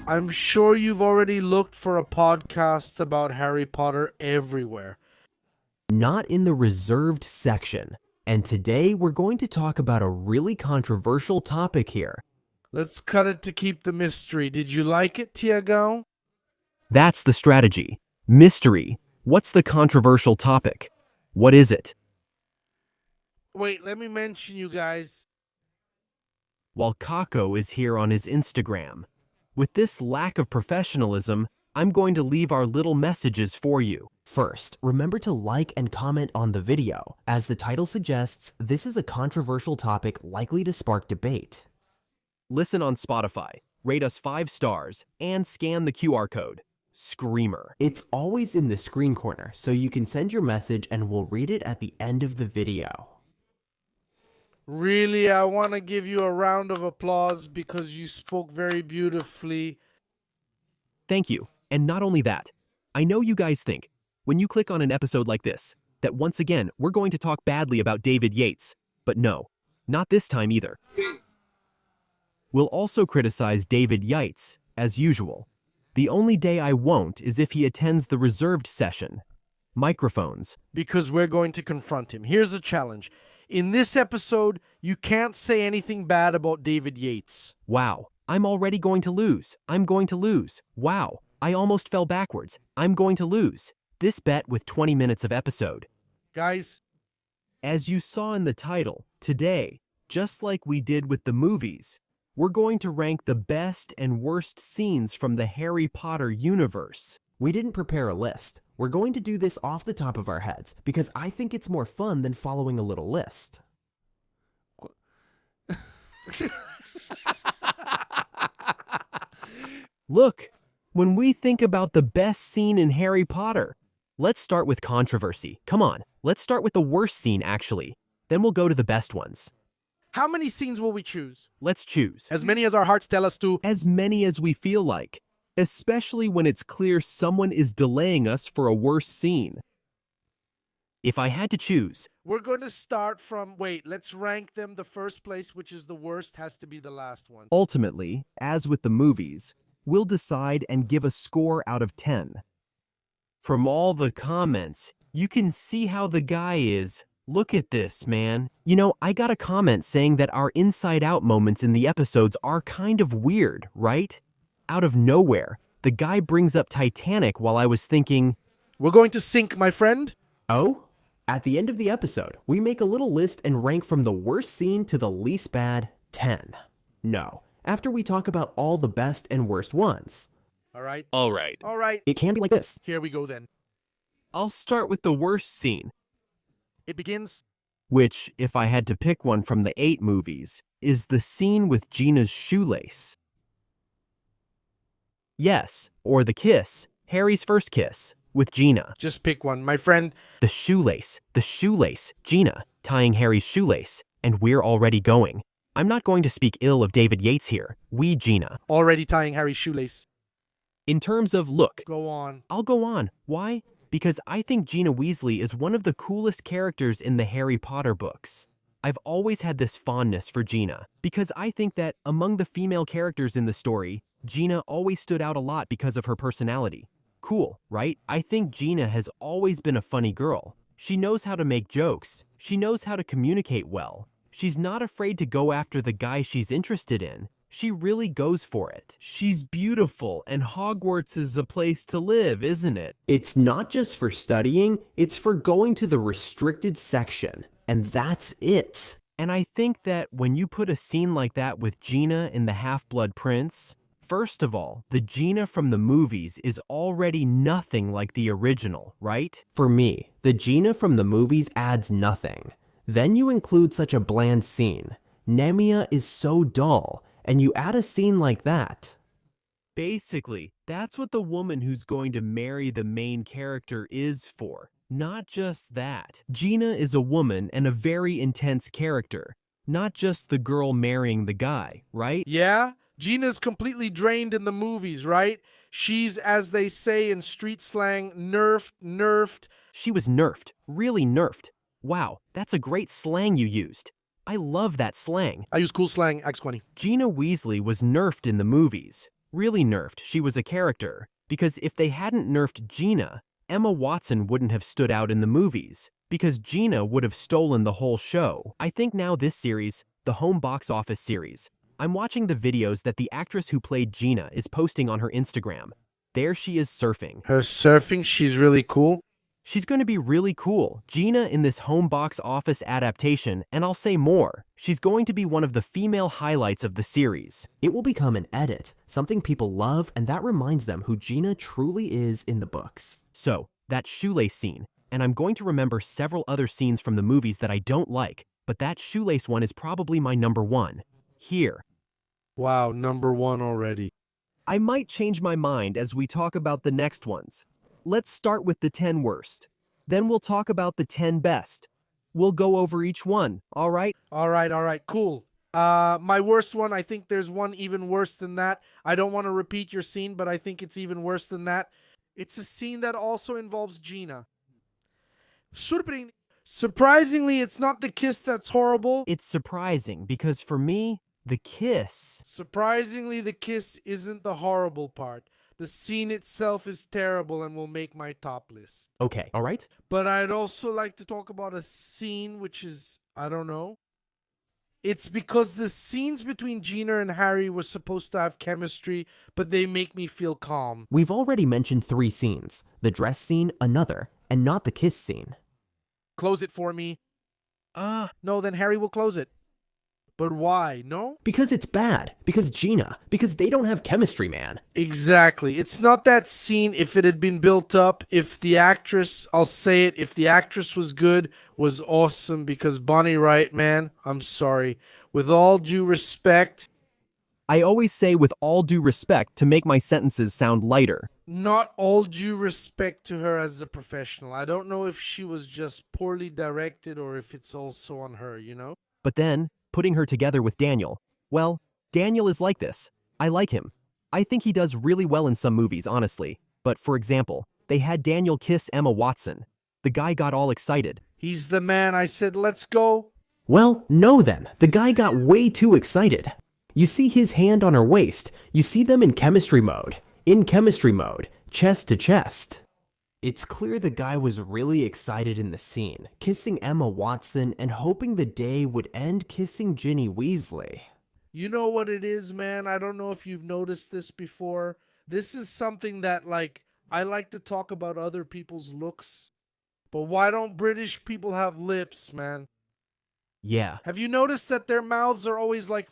I'm sure you've already looked for a podcast about Harry Potter everywhere. Not in the reserved section. And today we're going to talk about a really controversial topic here. Let's cut it to keep the mystery. Did you like it, Tiago? That's the strategy. Mystery. What's the controversial topic? What is it? Wait, let me mention you guys. While Kako is here on his Instagram. With this lack of professionalism, I'm going to leave our little messages for you. First, remember to like and comment on the video. As the title suggests, this is a controversial topic likely to spark debate. Listen on Spotify, rate us 5 stars, and scan the QR code. Screamer. It's always in the screen corner, so you can send your message and we'll read it at the end of the video. Really, I want to give you a round of applause because you spoke very beautifully. Thank you. And not only that, I know you guys think, when you click on an episode like this, that once again, we're going to talk badly about David Yates. But no, not this time either. We'll also criticize David Yates, as usual. The only day I won't is if he attends the reserved session. Microphones. Because we're going to confront him. Here's the challenge. In this episode, you can't say anything bad about David Yates. Wow, I'm already going to lose. I'm going to lose. Wow, I almost fell backwards. I'm going to lose. This bet with 20 minutes of episode. Guys, as you saw in the title, today, just like we did with the movies, we're going to rank the best and worst scenes from the Harry Potter universe. We didn't prepare a list. We're going to do this off the top of our heads because I think it's more fun than following a little list. Look, when we think about the best scene in Harry Potter, let's start with controversy. Come on, let's start with the worst scene actually. Then we'll go to the best ones. how many scenes will we choose? Let's choose. As many as our hearts tell us to. As many as we feel like. Especially when it's clear someone is delaying us for a worse scene. If I had to choose, We're going to start from, let's rank them. The first place, which is the worst, has to be the last one. ultimately, as with the movies, we'll decide and give a score out of 10. From all the comments, you can see how the guy is. Look at this, man. You know, I got a comment saying that our inside-out moments in the episodes are kind of weird, right? Out of nowhere, the guy brings up Titanic while I was thinking, We're going to sink, my friend. oh? At the end of the episode, we make a little list and rank from the worst scene to the least bad 10. No, after we talk about all the best and worst ones. All right. All right. All right. It can be like this. Here we go then. I'll start with the worst scene, It begins. which, if I had to pick one from the 8 movies, is the scene with Gina's shoelace. Yes, or the kiss, Harry's first kiss, with Gina. Just pick one, my friend. The shoelace, Gina, tying Harry's shoelace, and we're already going. I'm not going to speak ill of David Yates here, Gina. Already tying Harry's shoelace. In terms of look, Go on. I'll go on. Why? Because I think Gina Weasley is one of the coolest characters in the Harry Potter books. I've always had this fondness for Gina, because I think that among the female characters in the story, Gina always stood out a lot because of her personality. Cool, right? I think Gina has always been a funny girl. She knows how to make jokes. She knows how to communicate well. She's not afraid to go after the guy she's interested in. She really goes for it. She's beautiful, and Hogwarts is a place to live, isn't it? It's not just for studying, it's for going to the restricted section. And that's it. And I think that when you put a scene like that with Gina in The Half-Blood Prince, first of all, the Gina from the movies is already nothing like the original, right? For me, the Gina from the movies adds nothing. Then you include such a bland scene. Nemia is so dull, and you add a scene like that. Basically, that's what the woman who's going to marry the main character is for. Not just that. Gina is a woman and a very intense character. Not just the girl marrying the guy, right? Yeah? Gina's completely drained in the movies, right? She's, as they say in street slang, nerfed. She was nerfed. Really nerfed. Wow, that's a great slang you used. I love that slang. I use cool slang, X20. Gina Weasley was nerfed in the movies. really nerfed. She was a character. Because if they hadn't nerfed Gina, Emma Watson wouldn't have stood out in the movies. Because Gina would have stolen the whole show. I think now this series, the home box office series, I'm watching the videos that the actress who played Gina is posting on her Instagram. There she is surfing. Her surfing, she's really cool. She's going to be really cool. Gina in this home box office adaptation, and I'll say more. She's going to be one of the female highlights of the series. It will become an edit, something people love, and that reminds them who Gina truly is in the books. So, that shoelace scene, and I'm going to remember several other scenes from the movies that I don't like, but that shoelace one is probably my number one. Here. Wow, number one already. I might change my mind as we talk about the next ones. Let's start with the 10 worst. Then we'll talk about the 10 best. We'll go over each one, all right? All right, cool. My worst one, I think there's one even worse than that. I don't want to repeat your scene, but I think it's even worse than that. It's a scene that also involves Gina. Surprisingly, it's not the kiss that's horrible. It's surprising because for me, the kiss. Surprisingly, the kiss isn't the horrible part. The scene itself is terrible and will make my top list. Okay, all right? But I'd also like to talk about a scene which is, I don't know. It's because the scenes between Gina and Harry were supposed to have chemistry, but they make me feel calm. We've already mentioned 3 scenes. The dress scene, another, and not the kiss scene. Close it for me. No, then Harry will close it. But why? No? Because it's bad. Because Gina. Because they don't have chemistry, man. Exactly. It's not that scene if it had been built up. If the actress, I'll say it, if the actress was good, was awesome. Because Bonnie Wright, man, I'm sorry. With all due respect. I always say with all due respect to make my sentences sound lighter. Not all due respect to her as a professional. I don't know if she was just poorly directed or if it's also on her, you know? But then, putting her together with Daniel, well, Daniel is like this. I like him. I think he does really well in some movies, honestly. But for example, they had Daniel kiss Emma Watson. The guy got all excited. He's the man. I said, let's go. Well, no then. The guy got way too excited. You see his hand on her waist. You see them in chemistry mode. In chemistry mode. Chest to chest. It's clear the guy was really excited in the scene, kissing Emma Watson and hoping the day would end kissing Ginny Weasley. You know what it is, man? I don't know if you've noticed this before. This is something that, like, I like to talk about other people's looks. But why don't British people have lips, man? Yeah. Have you noticed that their mouths are always like,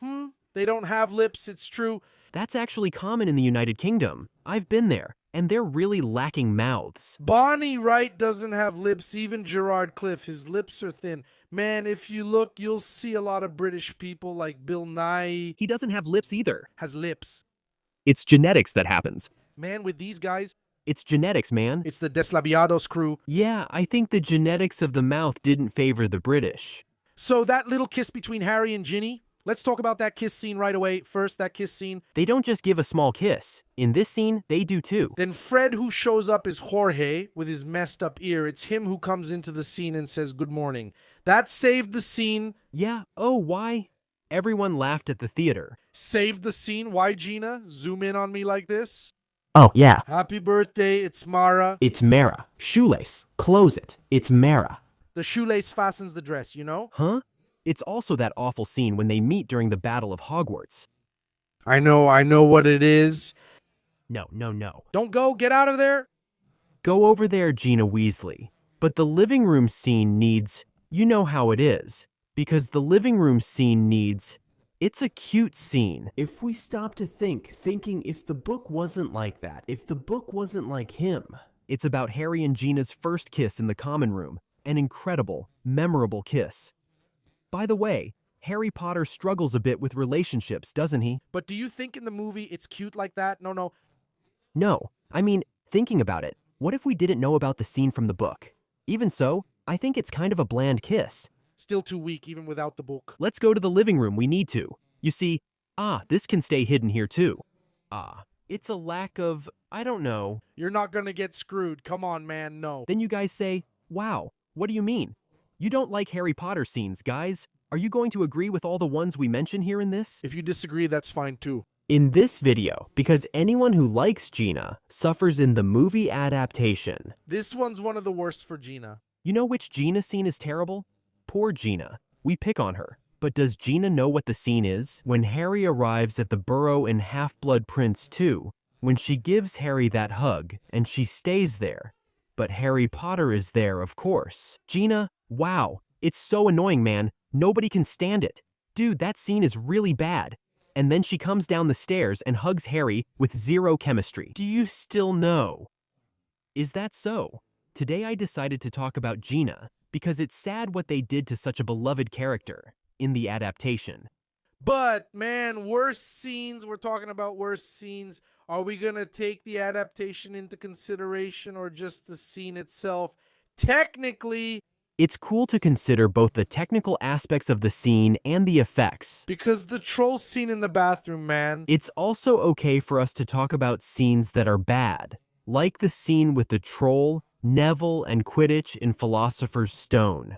They don't have lips, it's true. That's actually common in the United Kingdom. I've been there, and they're really lacking mouths. Bonnie Wright doesn't have lips, even Gerard Cliff. His lips are thin. Man, if you look, you'll see a lot of British people like Bill Nye. He doesn't have lips either. Has lips. It's genetics that happens. Man, with these guys, It's genetics, man. it's the Deslabiados crew. Yeah, I think the genetics of the mouth didn't favor the British. So that little kiss between Harry and Ginny, let's talk about that kiss scene right away. First, that kiss scene. They don't just give a small kiss. In this scene, they do too. Then Fred, who shows up, is Jorge with his messed up ear. It's him who comes into the scene and says good morning. That saved the scene. Yeah, oh, why? Everyone laughed at the theater. Saved the scene. Why, Gina? Zoom in on me like this. Oh, yeah. Happy birthday, it's Mara. It's Mara. Shoelace. Close it. It's Mara. The shoelace fastens the dress, you know? Huh? It's also that awful scene when they meet during the Battle of Hogwarts. I know what it is. No. Don't go, get out of there. Go over there, Gina Weasley. But the living room scene needs, you know how it is. Because the living room scene needs, it's a cute scene. If we stop to thinking if the book wasn't like that, if the book wasn't like him. It's about Harry and Gina's first kiss in the common room. An incredible, memorable kiss. By the way, Harry Potter struggles a bit with relationships, doesn't he? But do you think in the movie it's cute like that? No. No. I mean, thinking about it, what if we didn't know about the scene from the book? Even so, I think it's kind of a bland kiss. Still too weak, even without the book. Let's go to the living room, we need to. You see, this can stay hidden here too. It's a lack of, I don't know. You're not gonna get screwed. Come on, man, no. Then you guys say, wow, what do you mean? You don't like Harry Potter scenes, guys. Are you going to agree with all the ones we mention here in this? If you disagree, that's fine too. in this video because anyone who likes Gina suffers in the movie adaptation. This one's one of the worst for Gina. You know which Gina scene is terrible? Poor Gina. We pick on her. But does Gina know what the scene is? When Harry arrives at the burrow in Half-Blood Prince 2, when she gives Harry that hug, and she stays there. But Harry Potter is there, of course. Gina, wow, it's so annoying, man. Nobody can stand it. Dude, that scene is really bad. And then she comes down the stairs and hugs Harry with zero chemistry. Do you still know? Is that so? Today I decided to talk about Gina because it's sad what they did to such a beloved character in the adaptation. But, man, worst scenes, we're talking about worst scenes. Are we going to take the adaptation into consideration or just the scene itself? Technically, it's cool to consider both the technical aspects of the scene and the effects. because the troll scene in the bathroom, man. It's also okay for us to talk about scenes that are bad, like the scene with the troll, Neville, and Quidditch in Philosopher's Stone.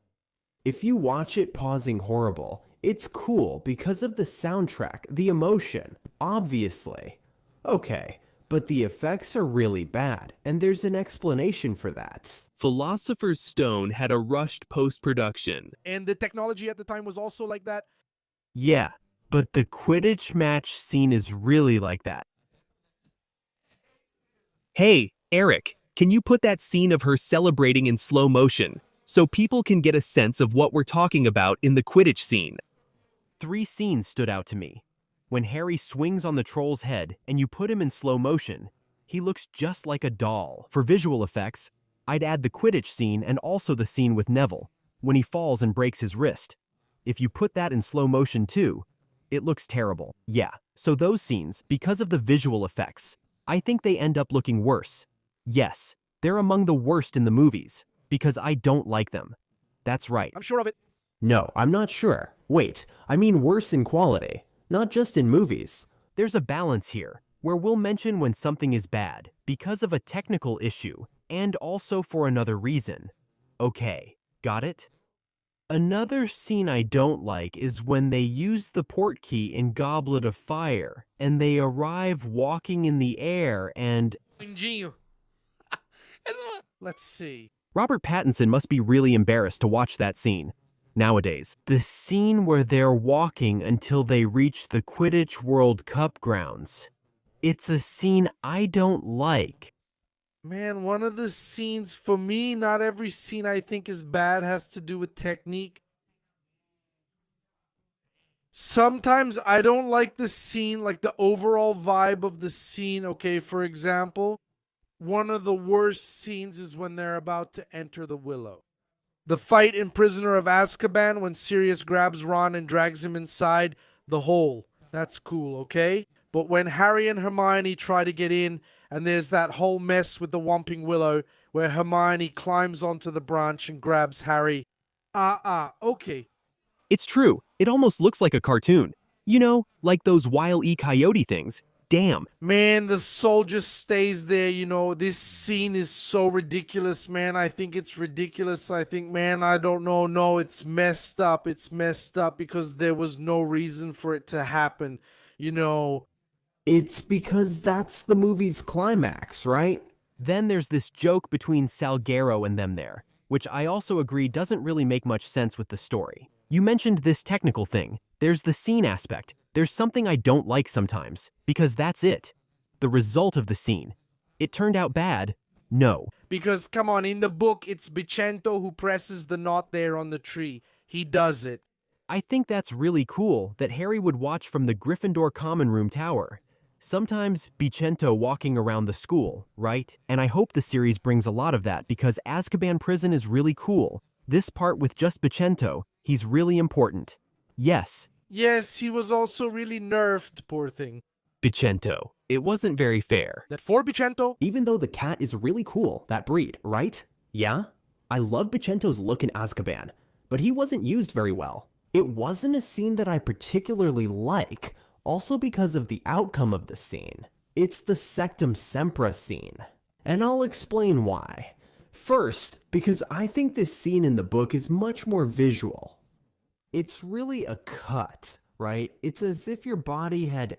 If you watch it pausing horrible, it's cool because of the soundtrack, the emotion, obviously. Okay, but the effects are really bad, and there's an explanation for that. Philosopher's Stone had a rushed post-production. And the technology at the time was also like that. Yeah, but the Quidditch match scene is really like that. Hey, Eric, can you put that scene of her celebrating in slow motion so people can get a sense of what we're talking about in the Quidditch scene? 3 scenes stood out to me. When Harry swings on the troll's head and you put him in slow motion, he looks just like a doll. For visual effects, I'd add the Quidditch scene and also the scene with Neville, when he falls and breaks his wrist. If you put that in slow motion too, it looks terrible. Yeah, so those scenes, because of the visual effects, I think they end up looking worse. Yes, they're among the worst in the movies, because I don't like them. That's right. I'm sure of it. No, I'm not sure. Wait, I mean worse in quality, not just in movies. There's a balance here, where we'll mention when something is bad, because of a technical issue, and also for another reason. Okay, got it? Another scene I don't like is when they use the portkey in Goblet of Fire, and they arrive walking in the air and... Let's see. Robert Pattinson must be really embarrassed to watch that scene. Nowadays, the scene where they're walking until they reach the Quidditch World Cup grounds. It's a scene I don't like. Man, one of the scenes, for me, not every scene I think is bad has to do with technique. Sometimes I don't like the scene, like the overall vibe of the scene. Okay, for example, one of the worst scenes is when they're about to enter the Willow. The fight in Prisoner of Azkaban when Sirius grabs Ron and drags him inside the hole. That's cool, okay? But when Harry and Hermione try to get in, and there's that whole mess with the Whomping Willow where Hermione climbs onto the branch and grabs Harry. Okay. It's true, it almost looks like a cartoon. You know, like those Wile E. Coyote things. Damn. Man, the soul just stays there, you know. This scene is so ridiculous, man. I think it's ridiculous. I think, man, I don't know. No, it's messed up. It's messed up because there was no reason for it to happen, you know. It's because that's the movie's climax, right? Then there's this joke between Salguero and them there, which I also agree doesn't really make much sense with the story. You mentioned this technical thing. There's the scene aspect. There's something I don't like sometimes, because that's it. The result of the scene. It turned out bad? No. Because, come on, in the book, it's Bicento who presses the knot there on the tree. He does it. I think that's really cool that Harry would watch from the Gryffindor common room tower. Sometimes Bicento walking around the school, right? And I hope the series brings a lot of that because Azkaban Prison is really cool. This part with just Bicento, he's really important. Yes. Yes, he was also really nerfed, poor thing. Bicento. It wasn't very fair. That for Bicento? Even though the cat is really cool, that breed, right? Yeah? I love Bicento's look in Azkaban, but he wasn't used very well. It wasn't a scene that I particularly like, also because of the outcome of the scene. It's the Sectum Sempra scene, and I'll explain why. First, because I think this scene in the book is much more visual. It's really a cut, right? It's as if your body had...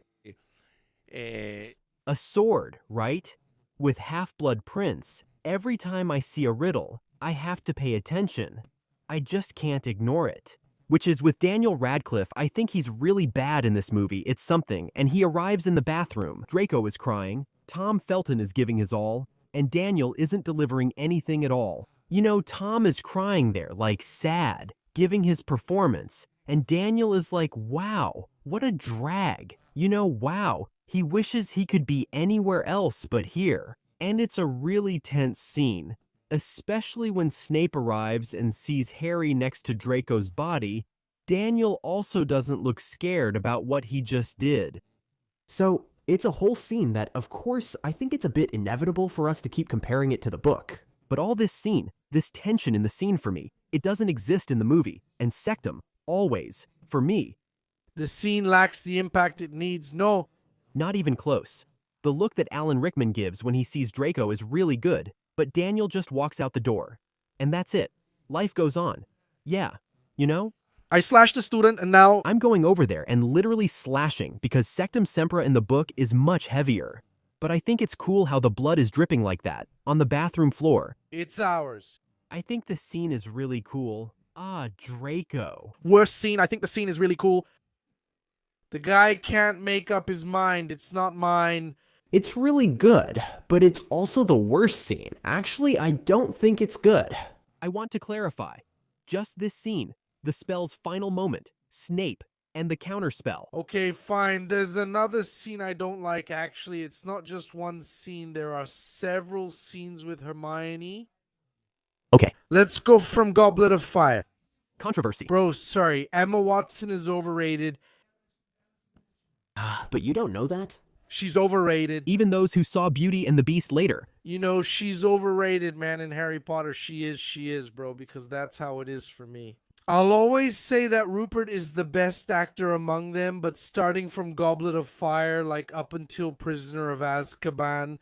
Eh, A sword, right? With half-blood prints, every time I see a riddle, I have to pay attention. I just can't ignore it. Which is with Daniel Radcliffe, I think he's really bad in this movie. It's something, and he arrives in the bathroom. Draco is crying, Tom Felton is giving his all, and Daniel isn't delivering anything at all. You know, Tom is crying there, like sad, giving his performance, and Daniel is like, wow, what a drag. You know, wow, he wishes he could be anywhere else but here. And it's a really tense scene, especially when Snape arrives and sees Harry next to Draco's body. Daniel also doesn't look scared about what he just did. So, it's a whole scene that, of course, I think it's a bit inevitable for us to keep comparing it to the book. But all this scene, this tension in the scene for me, it doesn't exist in the movie. And Sectum, always, for me, the scene lacks the impact it needs. No, not even close. The look that Alan Rickman gives when he sees Draco is really good, but Daniel just walks out the door. And that's it. Life goes on. Yeah, you know? I slashed a student and now I'm going over there and literally slashing because Sectum Sempra in the book is much heavier. But I think it's cool how the blood is dripping like that, on the bathroom floor. it's ours. I think the scene is really cool. Ah, Draco. Worst scene. I think the scene is really cool. The guy can't make up his mind. It's not mine. It's really good, but it's also the worst scene. Actually, I don't think it's good. I want to clarify. Just this scene, the spell's final moment, Snape, and the counterspell. Okay, fine. There's another scene I don't like, actually. It's not just one scene. There are several scenes with Hermione. Okay, Let's go from Goblet of Fire. controversy. Bro, sorry. Emma Watson is overrated. But you don't know that? She's overrated. Even those who saw Beauty and the Beast later. You know, she's overrated, man, in Harry Potter. She is, bro, because that's how it is for me. I'll always say that Rupert is the best actor among them, but starting from Goblet of Fire, like up until Prisoner of Azkaban,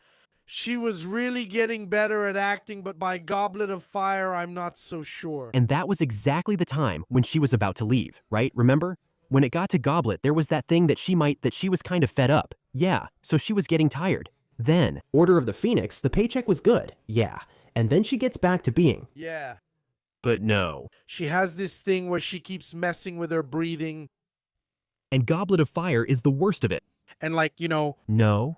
she was really getting better at acting, but by Goblet of Fire, I'm not so sure. And that was exactly the time when she was about to leave, right? Remember? When it got to Goblet, there was that thing that she was kind of fed up. Yeah, so she was getting tired. Then, Order of the Phoenix, the paycheck was good. Yeah. And then she gets back to being. Yeah. but no. She has this thing where she keeps messing with her breathing. And Goblet of Fire is the worst of it. And like, you know, No.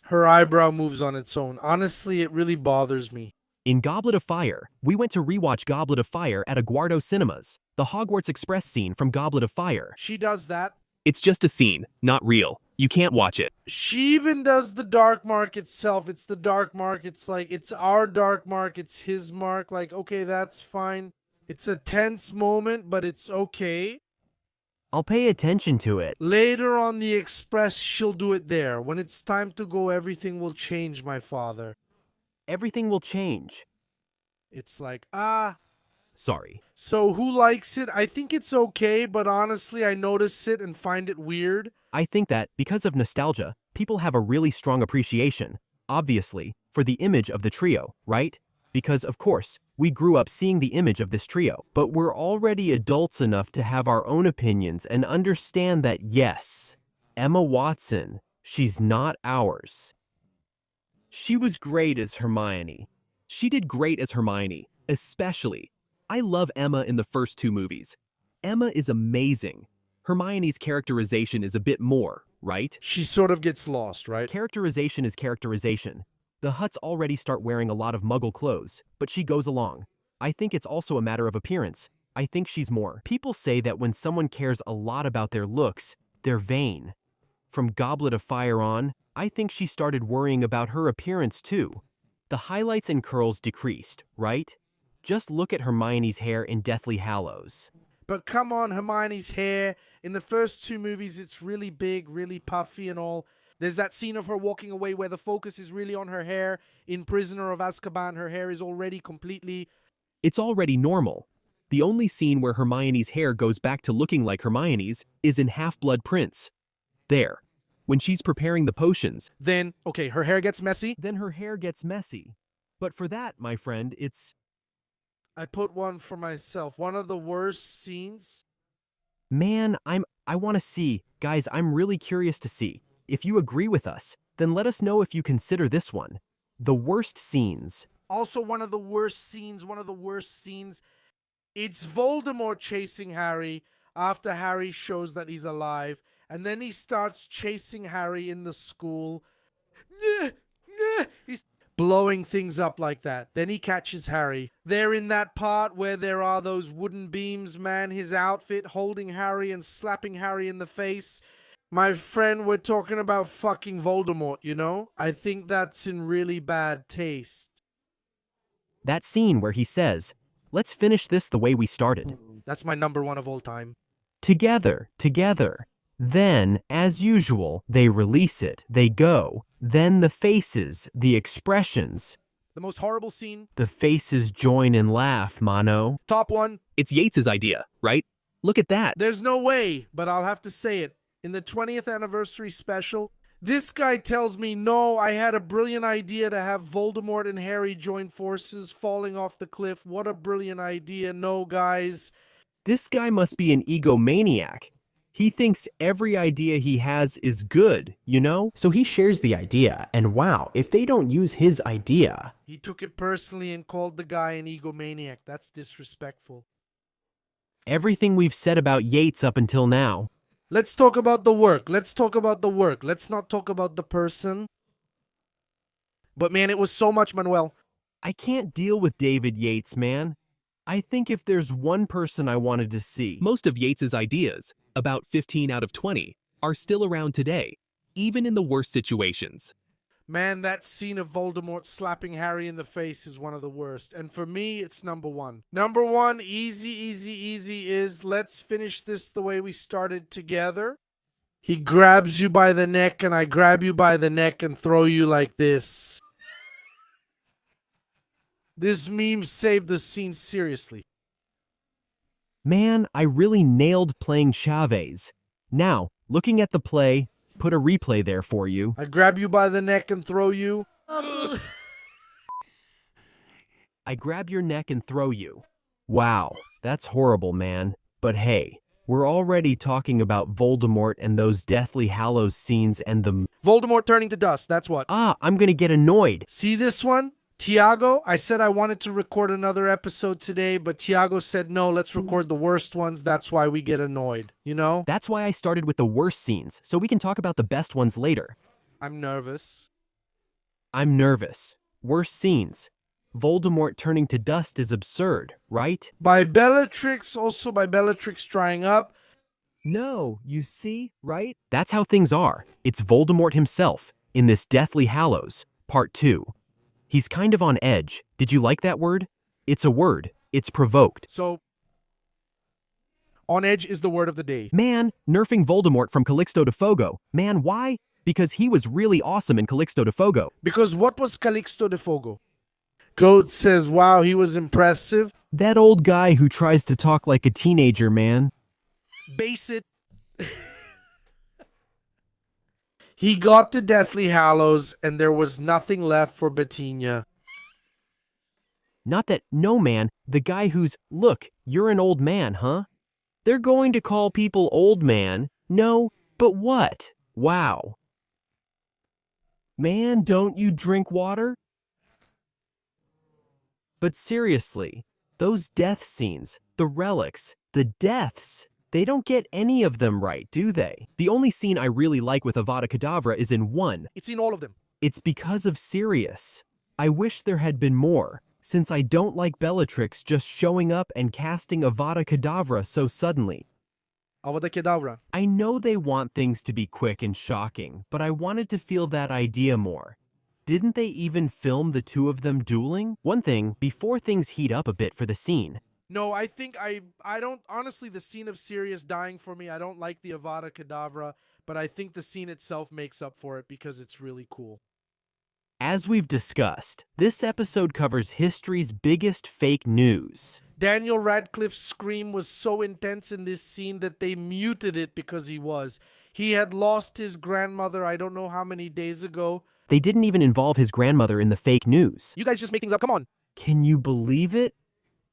her eyebrow moves on its own. Honestly, it really bothers me. In Goblet of Fire, we went to rewatch Goblet of Fire at Aguardo Cinemas, the Hogwarts Express scene from Goblet of Fire. She does that. It's just a scene, not real. You can't watch it. She even does the dark mark itself. It's the dark mark. It's like, it's our dark mark. It's his mark. Like, okay, that's fine. It's a tense moment, but it's okay. I'll pay attention to it. Later on the Express, she'll do it there. When it's time to go, everything will change, my father. Everything will change. It's like, Sorry. So who likes it? I think it's okay, but honestly, I notice it and find it weird. I think that, because of nostalgia, people have a really strong appreciation, obviously, for the image of the trio, right? Because, of course, we grew up seeing the image of this trio, but we're already adults enough to have our own opinions and understand that, yes, Emma Watson, she's not ours. She was great as Hermione. She did great as Hermione, especially. I love Emma in the first two movies. Emma is amazing. Hermione's characterization is a bit more, right? She sort of gets lost, right? Characterization is characterization. The Hutts already start wearing a lot of muggle clothes, but she goes along. I think it's also a matter of appearance. I think she's more. People say that when someone cares a lot about their looks, they're vain. From Goblet of Fire on, I think she started worrying about her appearance too. The highlights and curls decreased, right? Just look at Hermione's hair in Deathly Hallows. But come on, Hermione's hair. In the first two movies, it's really big, really puffy and all. There's that scene of her walking away where the focus is really on her hair. In Prisoner of Azkaban, her hair is already completely... It's already normal. The only scene where Hermione's hair goes back to looking like Hermione's is in Half-Blood Prince. There. When she's preparing the potions. Then, okay, her hair gets messy. Then her hair gets messy. But for that, my friend, it's... I put one for myself. One of the worst scenes. Man, I want to see. Guys, I'm really curious to see. If you agree with us, then let us know if you consider this one. The worst scenes. Also, one of the worst scenes. It's Voldemort chasing Harry after Harry shows that he's alive. And then he starts chasing Harry in the school. He's blowing things up like that. Then he catches Harry. They're in that part where there are those wooden beams, man. His outfit holding Harry and slapping Harry in the face. My friend, we're talking about fucking Voldemort, you know? I think that's in really bad taste. That scene where he says, "Let's finish this the way we started." That's my number one of all time. Together, together. Then, as usual, they release it, they go. Then the faces, the expressions. The most horrible scene. The faces join and laugh, mano. Top one. It's Yates's idea, right? Look at that. There's no way, but I'll have to say it. In the 20th anniversary special, this guy tells me, no, I had a brilliant idea to have Voldemort and Harry join forces falling off the cliff. What a brilliant idea. No, guys. This guy must be an egomaniac. He thinks every idea he has is good, you know? So he shares the idea, and wow, if they don't use his idea. He took it personally and called the guy an egomaniac. That's disrespectful. Everything we've said about Yates up until now. Let's talk about the work. Let's not talk about the person. But man, it was so much, Manuel. I can't deal with David Yates, man. I think if there's one person I wanted to see. Most of Yates's ideas, about 15 out of 20, are still around today, even in the worst situations. Man, that scene of Voldemort slapping Harry in the face is one of the worst. And for me, it's number one. Number one, easy, is let's finish this the way we started together. He grabs you by the neck and I grab you by the neck and throw you like this. This meme saved the scene seriously. Man, I really nailed playing Chavez. Now, looking at the play, put a replay there for you. I grab you by the neck and throw you. I grab your neck and throw you. Wow, that's horrible, man. But hey, we're already talking about Voldemort and those Deathly Hallows scenes and the... Voldemort turning to dust, that's what. I'm gonna get annoyed. See this one? Tiago, I said I wanted to record another episode today, but Tiago said no, let's record the worst ones. That's why we get annoyed, you know? That's why I started with the worst scenes, so we can talk about the best ones later. I'm nervous. I'm nervous. Worst scenes. Voldemort turning to dust is absurd, right? By Bellatrix, also by Bellatrix drying up. No, you see, right? That's how things are. It's Voldemort himself, in this Deathly Hallows, Part 2. He's kind of on edge. Did you like that word? It's a word. It's provoked. So, on edge is the word of the day. Man, nerfing Voldemort from Calixto to Fogo. Man, why? Because he was really awesome in Calixto to Fogo. Because what was Calixto de Fogo? Goat says, wow, he was impressive. That old guy who tries to talk like a teenager, man. Base it. He got to Deathly Hallows, and there was nothing left for Bettina. Not that, no man, the guy who's, look, you're an old man, huh? They're going to call people old man. No, but what? Wow. Man, don't you drink water? But seriously, those death scenes, the relics, the deaths, they don't get any of them right, do they? The only scene I really like with Avada Kedavra is in one. It's in all of them. It's because of Sirius. I wish there had been more, since I don't like Bellatrix just showing up and casting Avada Kedavra so suddenly. Avada Kedavra. I know they want things to be quick and shocking, but I wanted to feel that idea more. Didn't they even film the two of them dueling? One thing, before things heat up a bit for the scene. No, I think I don't, honestly, the scene of Sirius dying for me, I don't like the Avada Kedavra, but I think the scene itself makes up for it because it's really cool. As we've discussed, this episode covers history's biggest fake news. Daniel Radcliffe's scream was so intense in this scene that they muted it because he had lost his grandmother I don't know how many days ago. They didn't even involve his grandmother in the fake news. You guys just make things up, come on. Can you believe it?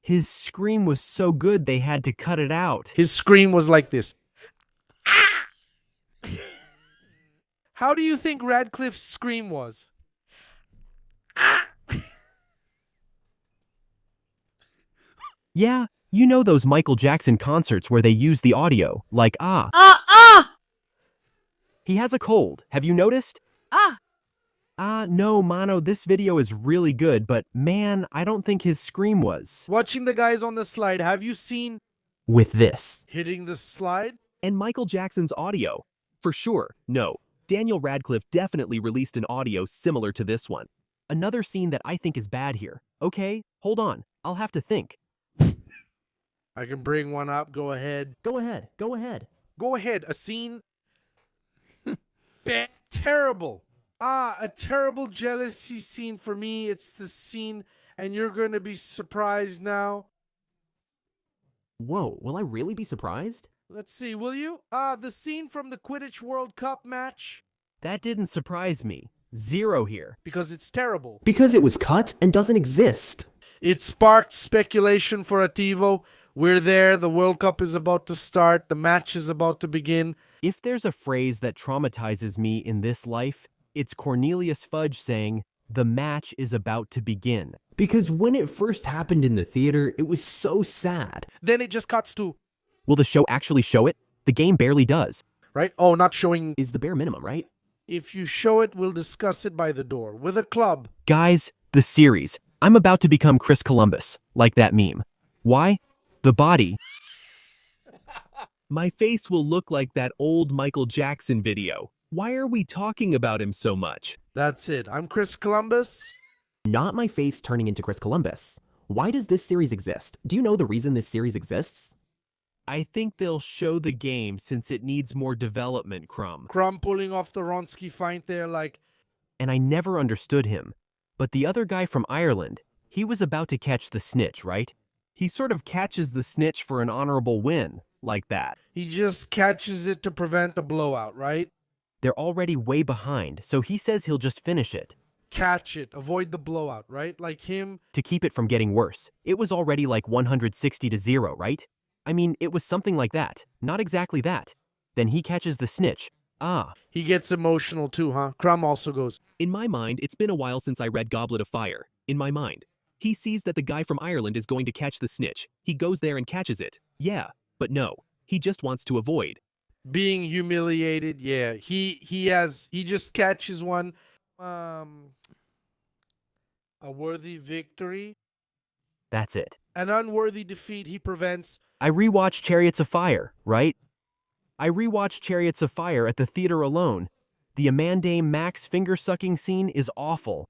His scream was so good they had to cut it out. His scream was like this. How do you think Radcliffe's scream was? Yeah, you know those Michael Jackson concerts where they use the audio, like ah. Ah, ah, He has a cold, have you noticed? ah. No, Mano, this video is really good, but man, I don't think his scream was. Watching the guys on the slide, have you seen With this. hitting the slide? And Michael Jackson's audio. For sure, no. Daniel Radcliffe definitely released an audio similar to this one. Another scene that I think is bad here. Okay, hold on, I'll have to think. I can bring one up. Go ahead. Go ahead. Go ahead. Go ahead. A scene. Terrible. A terrible jealousy scene for me. It's the scene, and you're going to be surprised now. Whoa, will I really be surprised? Let's see, will you? The scene from the Quidditch World Cup match. That didn't surprise me. 0 here. Because it's terrible. Because it was cut and doesn't exist. It sparked speculation for a TiVo. We're there. The World Cup is about to start. The match is about to begin. If there's a phrase that traumatizes me in this life, it's Cornelius Fudge saying, "The match is about to begin." Because when it first happened in the theater, it was so sad. Then it just cuts to, Will the show actually show it? The game barely does. right? Oh, not showing. Is the bare minimum, right? If you show it, we'll discuss it by the door. With a club. Guys, the series. I'm about to become Chris Columbus, like that meme. Why? The body. My face will look like that old Michael Jackson video. Why are we talking about him so much? That's it. I'm Chris Columbus. Not my face turning into Chris Columbus. Why does this series exist? Do you know the reason this series exists? I think they'll show the game since it needs more development, Crumb. Crumb pulling off the Ronsky feint there like, And I never understood him. But the other guy from Ireland, he was about to catch the snitch, right? He sort of catches the snitch for an honorable win, like that. he just catches it to prevent a blowout, right? They're already way behind, so he says he'll just finish it. Catch it. Avoid the blowout, right? Like him. To keep it from getting worse. It was already like 160-0, right? I mean, it was something like that. Not exactly that. Then he catches the snitch. Ah, He gets emotional too, huh? Crumb also goes, In my mind, it's been a while since I read Goblet of Fire. In my mind. He sees that the guy from Ireland is going to catch the snitch. He goes there and catches it. Yeah, but no. He just wants to avoid. being humiliated. Yeah, he just catches one. A worthy victory. that's it. An unworthy defeat he prevents. I rewatched Chariots of Fire, right? I rewatched Chariots of Fire at the theater alone. The Amandine Max finger-sucking scene is awful.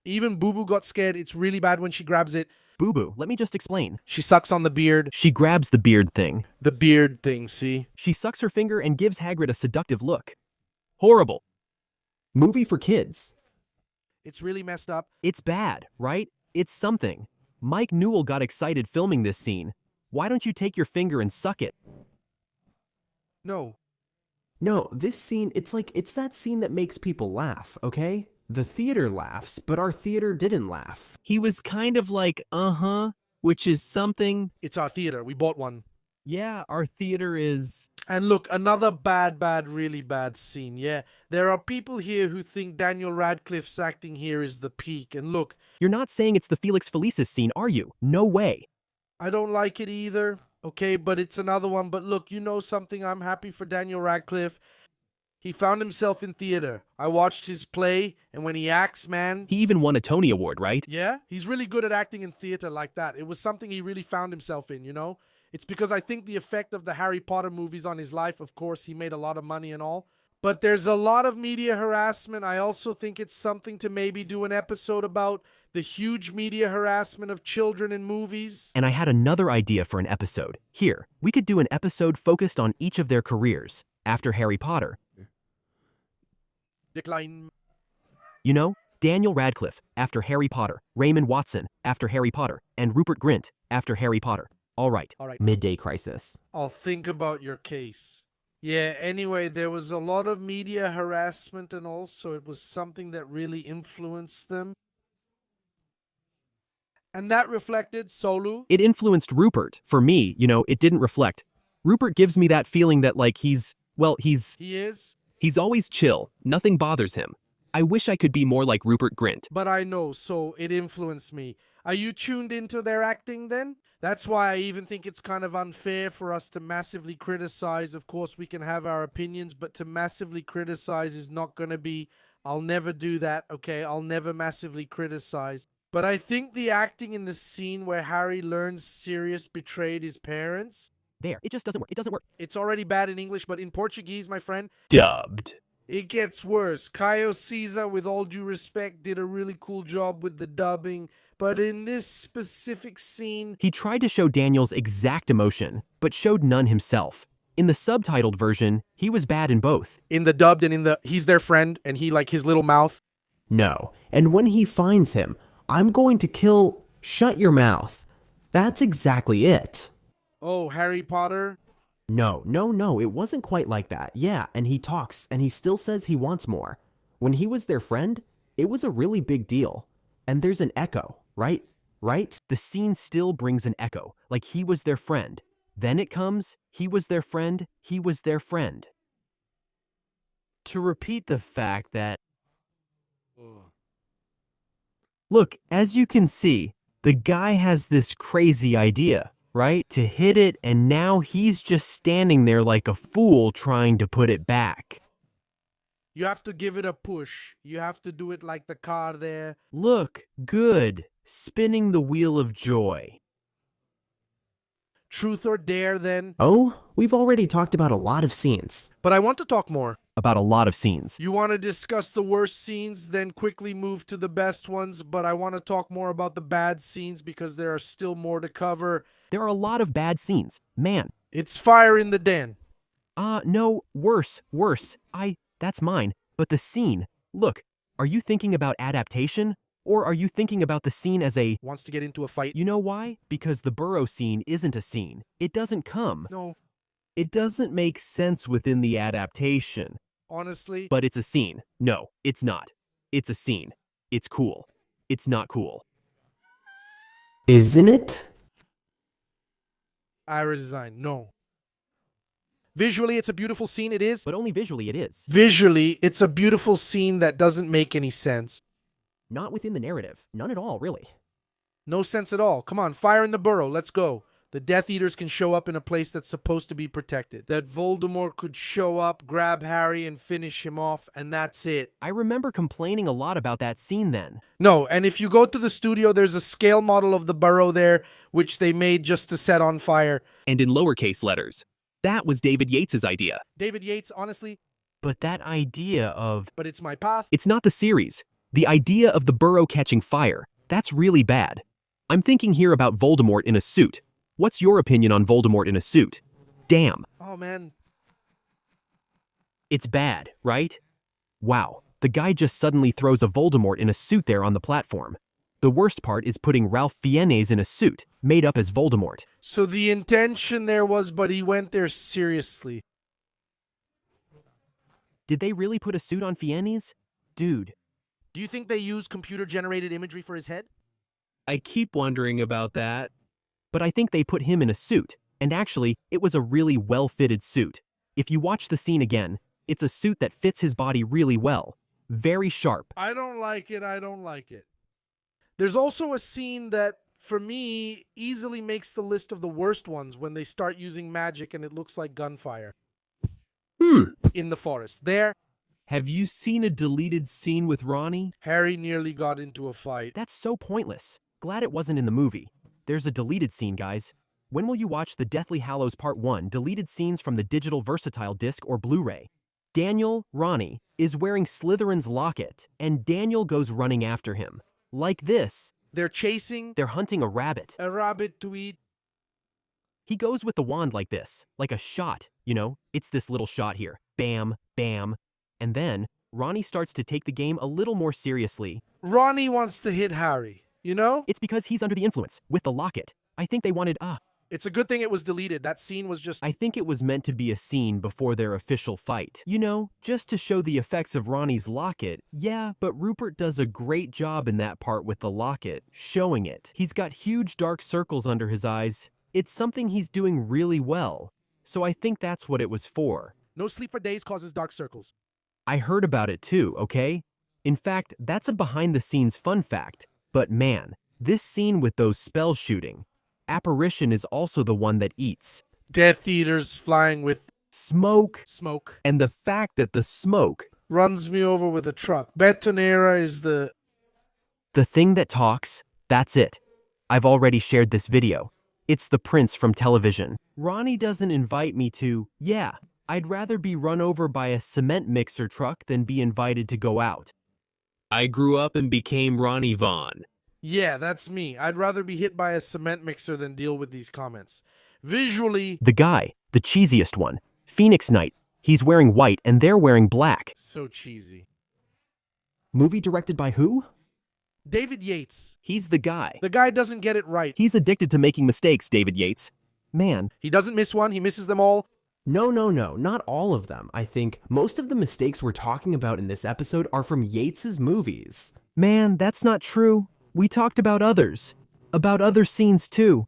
Even Boo Boo got scared. It's really bad when she grabs it. Boo Boo, let me just explain. She sucks on the beard. She grabs the beard thing. The beard thing, see? She sucks her finger and gives Hagrid a seductive look. Horrible. Movie for kids. It's really messed up. It's bad, right? It's something. Mike Newell got excited filming this scene. Why don't you take your finger and suck it? No. No, this scene, it's that scene that makes people laugh, okay? The theater laughs, but our theater didn't laugh. He was kind of like, which is something. It's our theater. We bought one. Yeah, our theater is... And look, another bad, really bad scene. Yeah, there are people here who think Daniel Radcliffe's acting here is the peak. And look, You're not saying it's the Felix Felicis scene, are you? No way. I don't like it either. Okay, but it's another one. But look, you know something? I'm happy for Daniel Radcliffe. He found himself in theater. I watched his play, and when he acts, man... He even won a Tony Award, right? Yeah, he's really good at acting in theater like that. It was something he really found himself in, you know? It's because I think the effect of the Harry Potter movies on his life, of course, he made a lot of money and all. But there's a lot of media harassment. I also think it's something to maybe do an episode about the huge media harassment of children in movies. And I had another idea for an episode. Here, we could do an episode focused on each of their careers after Harry Potter. Decline. You know, Daniel Radcliffe after Harry Potter, Raymond Watson after Harry Potter, and Rupert Grint after Harry Potter. All right. Midday crisis. I'll think about your case. Yeah, anyway, there was a lot of media harassment and all, so it was something that really influenced them. And that reflected Solu. It influenced Rupert. For me, it didn't reflect. Rupert gives me that feeling that, like, he's Well, He is? he's always chill. Nothing bothers him. I wish I could be more like Rupert Grint. But I know, so it influenced me. Are you tuned into their acting then? That's why I even think it's kind of unfair for us to massively criticize. Of course, we can have our opinions, but to massively criticize is not going to be. I'll never do that, okay? I'll never massively criticize. But I think the acting in the scene where Harry learns Sirius betrayed his parents, There, it just doesn't work. It doesn't work. it's already bad in English, but in Portuguese, my friend, Dubbed. it gets worse. Caio Caesar, with all due respect, did a really cool job with the dubbing, but in this specific scene, He tried to show Daniel's exact emotion, but showed none himself. In the subtitled version, he was bad in both. in the dubbed and in the, he's their friend, and he, like, his little mouth. No. And when he finds him, I'm going to kill... Shut your mouth. That's exactly it. Oh, Harry Potter. No, it wasn't quite like that. Yeah, and he talks, and he still says he wants more. When he was their friend, it was a really big deal. And there's an echo, right? Right? The scene still brings an echo, like he was their friend. Then it comes, he was their friend, he was their friend. To repeat the fact that, look, as you can see, the guy has this crazy idea, right? To hit it, and now he's just standing there like a fool trying to put it back. You have to give it a push. You have to do it like the car there. Look, good, spinning the wheel of joy. Truth or dare, then. Oh, we've already talked about a lot of scenes. But I want to talk more. About a lot of scenes. You want to discuss the worst scenes, then quickly move to the best ones, but I want to talk more about the bad scenes because there are still more to cover. There are a lot of bad scenes. Man. It's fire in the den. No, worse. That's mine. But the scene, look, are you thinking about adaptation? Or are you thinking about the scene as a... Wants to get into a fight. You know why? Because the burrow scene isn't a scene. It doesn't come. No, It doesn't make sense within the adaptation. honestly. But it's a scene. No, it's not. It's a scene. It's cool. It's not cool. Isn't it? I resign. No. Visually, it's a beautiful scene. It is. But only visually it is. Visually, it's a beautiful scene that doesn't make any sense. Not within the narrative. None at all, really. No sense at all. Come on, fire in the burrow. Let's go. The Death Eaters can show up in a place that's supposed to be protected. That Voldemort could show up, grab Harry, and finish him off, and that's it. I remember complaining a lot about that scene then. No, and if you go to the studio, there's a scale model of the burrow there, which they made just to set on fire. And in lowercase letters. That was David Yates's idea. David Yates, honestly, But that idea of... but it's my path. It's not the series. The idea of the burrow catching fire. That's really bad. I'm thinking here about Voldemort in a suit. What's your opinion on Voldemort in a suit? Damn. Oh, man. It's bad, right? Wow, the guy just suddenly throws a Voldemort in a suit there on the platform. The worst part is putting Ralph Fiennes in a suit, made up as Voldemort. So the intention there was, but he went there seriously. Did they really put a suit on Fiennes? Dude. Do you think they use computer-generated imagery for his head? I keep wondering about that. But I think they put him in a suit, and actually, it was a really well-fitted suit. If you watch the scene again, it's a suit that fits his body really well. Very sharp. I don't like it. I don't like it. There's also a scene that, for me, easily makes the list of the worst ones when they start using magic and it looks like gunfire. In the forest. There, Have you seen a deleted scene with Ronnie? Harry nearly got into a fight. That's so pointless. Glad it wasn't in the movie. There's a deleted scene, guys. When will you watch the Deathly Hallows Part 1 deleted scenes from the digital versatile disc or Blu-ray? Daniel, Ronnie, is wearing Slytherin's locket, and Daniel goes running after him. Like this. They're chasing They're hunting a rabbit. a rabbit to eat. He goes with the wand like this, like a shot, you know? It's this little shot here. Bam, bam. And then, Ronnie starts to take the game a little more seriously. Ronnie wants to hit Harry, you know? It's because he's under the influence, with the locket. I think they wanted, It's a good thing it was deleted. That scene was just... I think it was meant to be a scene before their official fight. You know, just to show the effects of Ronnie's locket. Yeah, but Rupert does a great job in that part with the locket, showing it. He's got huge dark circles under his eyes. It's something he's doing really well. So I think that's what it was for. No sleep for days causes dark circles. I heard about it too, okay? In fact, that's a behind-the-scenes fun fact. But man, this scene with those spells shooting. Apparition is also the one that eats. Death Eaters flying with Smoke. smoke. And the fact that the smoke, Runs me over with a truck. Betonera is the... the thing that talks, that's it. I've already shared this video. It's the prince from television. Ronnie doesn't invite me to, yeah, I'd rather be run over by a cement mixer truck than be invited to go out. I grew up and became Ronnie Vaughn. Yeah, that's me. I'd rather be hit by a cement mixer than deal with these comments. Visually, The guy, the cheesiest one, Phoenix Knight, he's wearing white and they're wearing black. so cheesy. Movie directed by who? David Yates. He's the guy. The guy doesn't get it right. He's addicted to making mistakes, David Yates. Man, He doesn't miss one. He misses them all. No, not all of them. I think most of the mistakes we're talking about in this episode are from Yates's movies. man, that's not true. We talked about others. About other scenes too.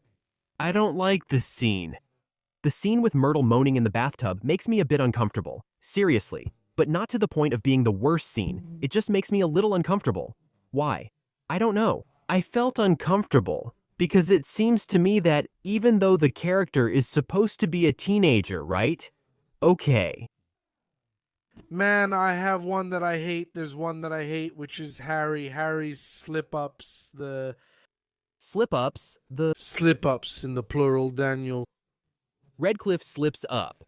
I don't like this scene. The scene with Myrtle moaning in the bathtub makes me a bit uncomfortable. Seriously. But not to the point of being the worst scene. It just makes me a little uncomfortable. Why? I don't know. I felt uncomfortable because it seems to me that even though the character is supposed to be a teenager, right? Okay. Man, I have one that I hate. There's one that I hate, which is Harry. Harry's slip-ups. The Slip-ups, the slip-ups in the plural, Daniel. Redcliffe slips up.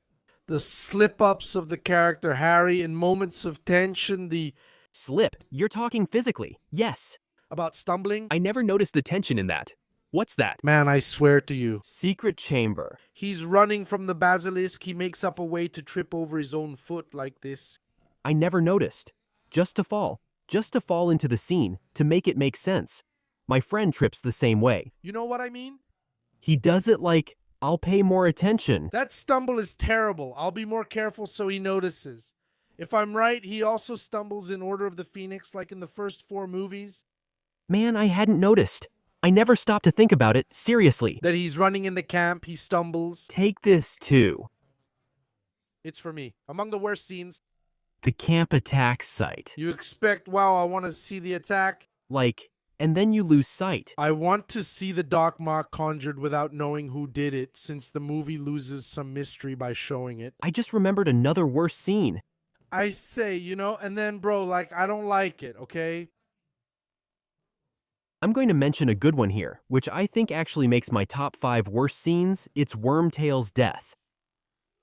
The slip-ups of the character Harry in moments of tension. The Slip, you're talking physically. Yes. about stumbling. I never noticed the tension in that. What's that? Man, I swear to you. Secret chamber. He's running from the basilisk. He makes up a way to trip over his own foot like this. I never noticed. Just to fall. Just to fall into the scene, to make it make sense. My friend trips the same way. You know what I mean? He does it like, I'll pay more attention. That stumble is terrible. I'll be more careful so he notices. If I'm right, he also stumbles in Order of the Phoenix like in the first 4 movies. Man, I hadn't noticed. I never stopped to think about it, seriously. That he's running in the camp, he stumbles. Take this too. It's for me. Among the worst scenes, The camp attack site. you expect, wow, I want to see the attack. Like, and then you lose sight. I want to see the Doc Mark conjured without knowing who did it, since the movie loses some mystery by showing it. I just remembered another worse scene. I say, and then, bro, like, I don't like it, okay? I'm going to mention a good one here, which I think actually makes my top 5 worst scenes. It's Wormtail's death.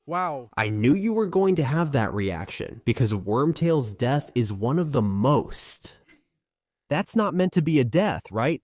Wow. I knew you were going to have that reaction because Wormtail's death is one of the most. That's not meant to be a death, right?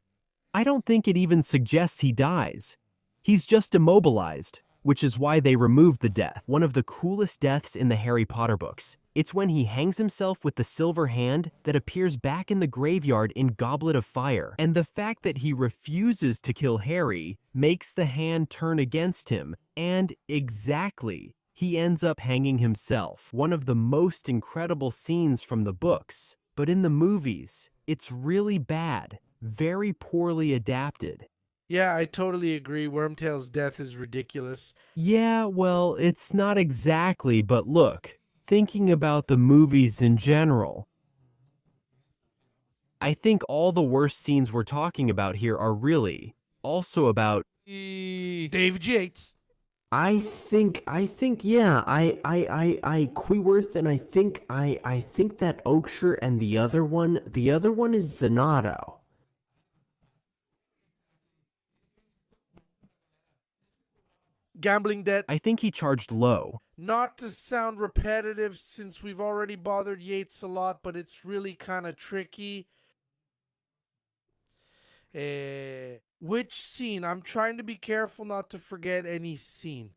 I don't think it even suggests he dies. He's just immobilized, which is why they removed the death. One of the coolest deaths in the Harry Potter books. It's when he hangs himself with the silver hand that appears back in the graveyard in Goblet of Fire. And the fact that he refuses to kill Harry makes the hand turn against him. And exactly, he ends up hanging himself. One of the most incredible scenes from the books. But in the movies, it's really bad. Very poorly adapted. Yeah, I totally agree. Wormtail's death is ridiculous. Yeah, well, it's not exactly, but look. Thinking about the movies in general, I think all the worst scenes we're talking about here are really also about David Yates. I think, yeah, I Queeworth, and I think that Oakshire, and the other one is Zanato. Gambling debt. I think he charged low. Not to sound repetitive since we've already bothered Yates a lot, but it's really kind of tricky. Which scene? I'm trying to be careful not to forget any scene.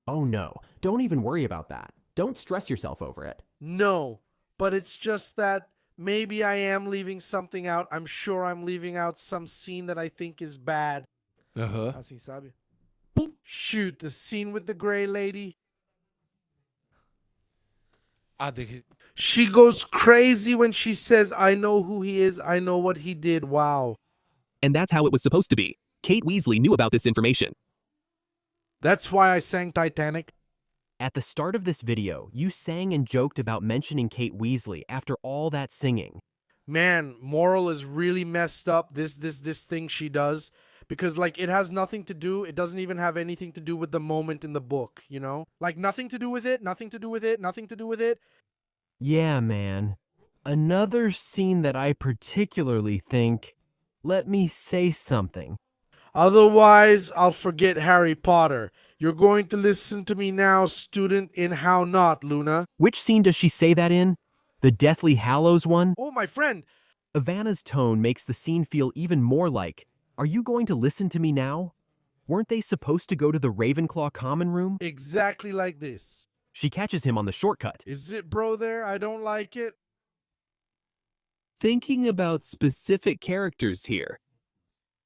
Oh no, don't even worry about that. Don't stress yourself over it. No, but it's just that maybe I am leaving something out. I'm sure I'm leaving out some scene that I think is bad. Assim, sabe? Shoot, the scene with the gray lady. She goes crazy when she says, I know who he is, I know what he did. Wow. And that's how it was supposed to be. Kate Weasley knew about this information. That's why I sang Titanic. At the start of this video, you sang and joked about mentioning Kate Weasley after all that singing. Man, Moral is really messed up. This thing she does, because like it has nothing to do. It doesn't even have anything to do with the moment in the book. You know, like nothing to do with it. Nothing to do with it. Nothing to do with it. Yeah, man. Another scene that I particularly think, let me say something. Otherwise, I'll forget Harry Potter. You're going to listen to me now, student, in How Not, Luna. Which scene does she say that in? The Deathly Hallows one? Oh, my friend. Ivana's tone makes the scene feel even more like, are you going to listen to me now? Weren't they supposed to go to the Ravenclaw common room? Exactly like this. She catches him on the shortcut. Is it bro there? I don't like it. Thinking about specific characters here.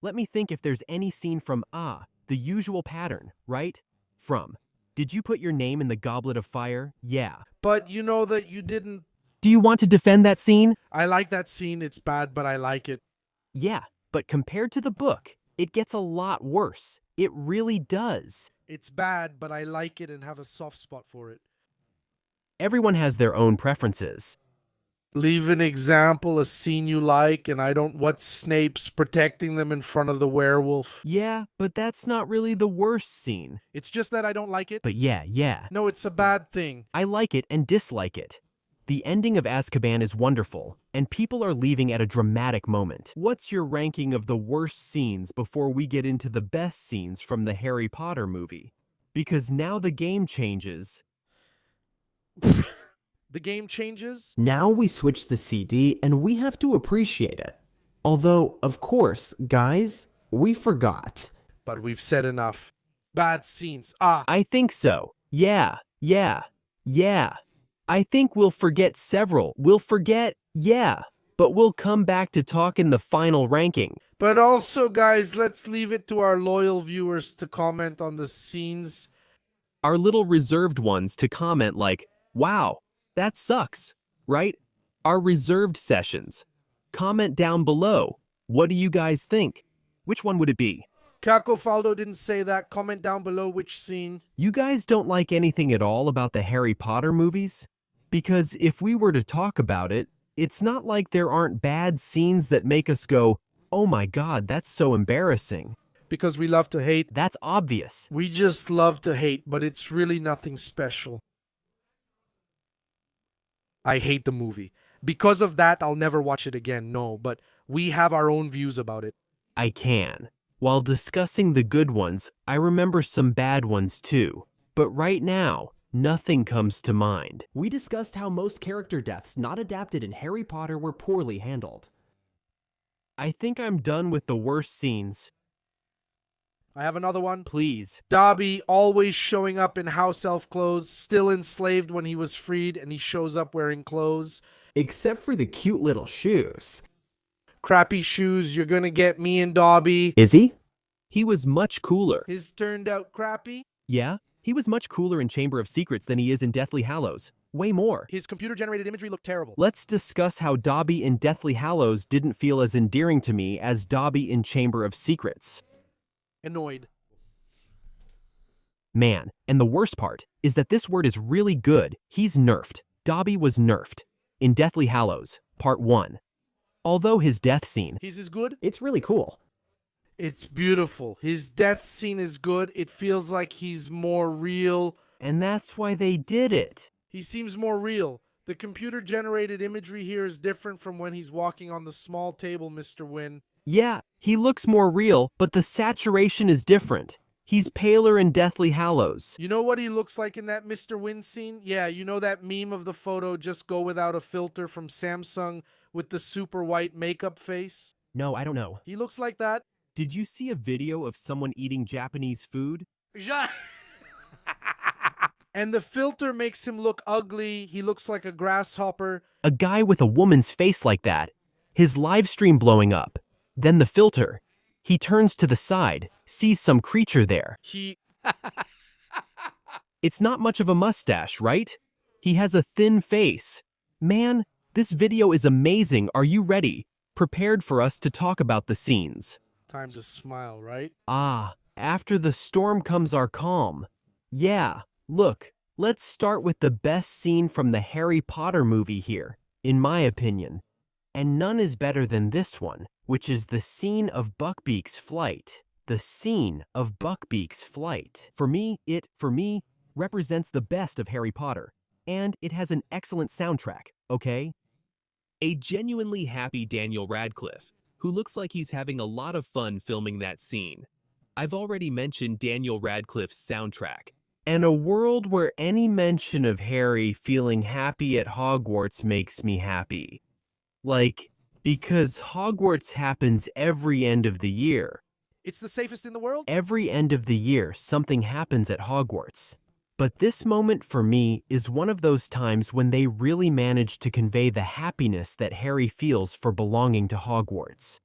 Let me think if there's any scene from The Usual Pattern, right? From, did you put your name in the Goblet of Fire? Yeah. But you know that you didn't. Do you want to defend that scene? I like that scene. It's bad, but I like it. Yeah, but compared to the book, it gets a lot worse. It really does. It's bad, but I like it and have a soft spot for it. Everyone has their own preferences. Leave an example, a scene you like, and I don't. What's Snape's protecting them in front of the werewolf? Yeah, but that's not really the worst scene. It's just that I don't like it. But yeah. No, it's a bad thing. I like it and dislike it. The ending of Azkaban is wonderful, and people are leaving at a dramatic moment. What's your ranking of the worst scenes before we get into the best scenes from the Harry Potter movie? Because now the game changes. The game changes? Now we switch the CD and we have to appreciate it. Although, of course, guys, we forgot. But we've said enough. Bad scenes. I think so. Yeah. I think we'll forget several. But we'll come back to talk in the final ranking. But also, guys, let's leave it to our loyal viewers to comment on the scenes. Our little reserved ones to comment like, wow, that sucks, right? Our reserved sessions. Comment down below. What do you guys think? Which one would it be? Caco Faldo didn't say that. Comment down below which scene. You guys don't like anything at all about the Harry Potter movies? Because if we were to talk about it, it's not like there aren't bad scenes that make us go, oh my god, that's so embarrassing. Because we love to hate. That's obvious. We just love to hate, but it's really nothing special. I hate the movie. Because of that, I'll never watch it again, no, but we have our own views about it. I can. While discussing the good ones, I remember some bad ones too. But right now, nothing comes to mind. We discussed how most character deaths not adapted in Harry Potter were poorly handled. I think I'm done with the worst scenes. I have another one. Please. Dobby always showing up in house elf clothes, still enslaved when he was freed, and he shows up wearing clothes. Except for the cute little shoes. Crappy shoes, you're gonna get me and Dobby. Is he? He was much cooler. His turned out crappy. Yeah, he was much cooler in Chamber of Secrets than he is in Deathly Hallows. Way more. His computer-generated imagery looked terrible. Let's discuss how Dobby in Deathly Hallows didn't feel as endearing to me as Dobby in Chamber of Secrets. Annoyed. Man, and the worst part is that this word is really good. He's nerfed. Dobby was nerfed. In Deathly Hallows, Part 1. Although his death scene... Is good? It's really cool. It's beautiful. His death scene is good. It feels like he's more real. And that's why they did it. He seems more real. The computer-generated imagery here is different from when he's walking on the small table, Mr. Wynn. Yeah, he looks more real, but the saturation is different. He's paler in Deathly Hallows. You know what he looks like in that Mr. Wynn scene? Yeah, you know that meme of the photo, just go without a filter from Samsung with the super white makeup face? No, I don't know. He looks like that. Did you see a video of someone eating Japanese food? And the filter makes him look ugly. He looks like a grasshopper. A guy with a woman's face like that. His live stream blowing up. Then the filter. He turns to the side, sees some creature there. It's not much of a mustache, right? He has a thin face. Man, this video is amazing. Are you ready? Prepared for us to talk about the scenes. Time to smile, right? After the storm comes our calm. Yeah, look Let's start with the best scene from the Harry Potter movie here, in my opinion. And none is better than this one, which is the scene of Buckbeak's flight. The scene of Buckbeak's flight. For me, represents the best of Harry Potter. And it has an excellent soundtrack, okay? A genuinely happy Daniel Radcliffe, who looks like he's having a lot of fun filming that scene. I've already mentioned Daniel Radcliffe's soundtrack. And a world where any mention of Harry feeling happy at Hogwarts makes me happy. Like, because Hogwarts happens every end of the year. It's the safest in the world? Every end of the year, something happens at Hogwarts. But this moment for me is one of those times when they really manage to convey the happiness that Harry feels for belonging to Hogwarts.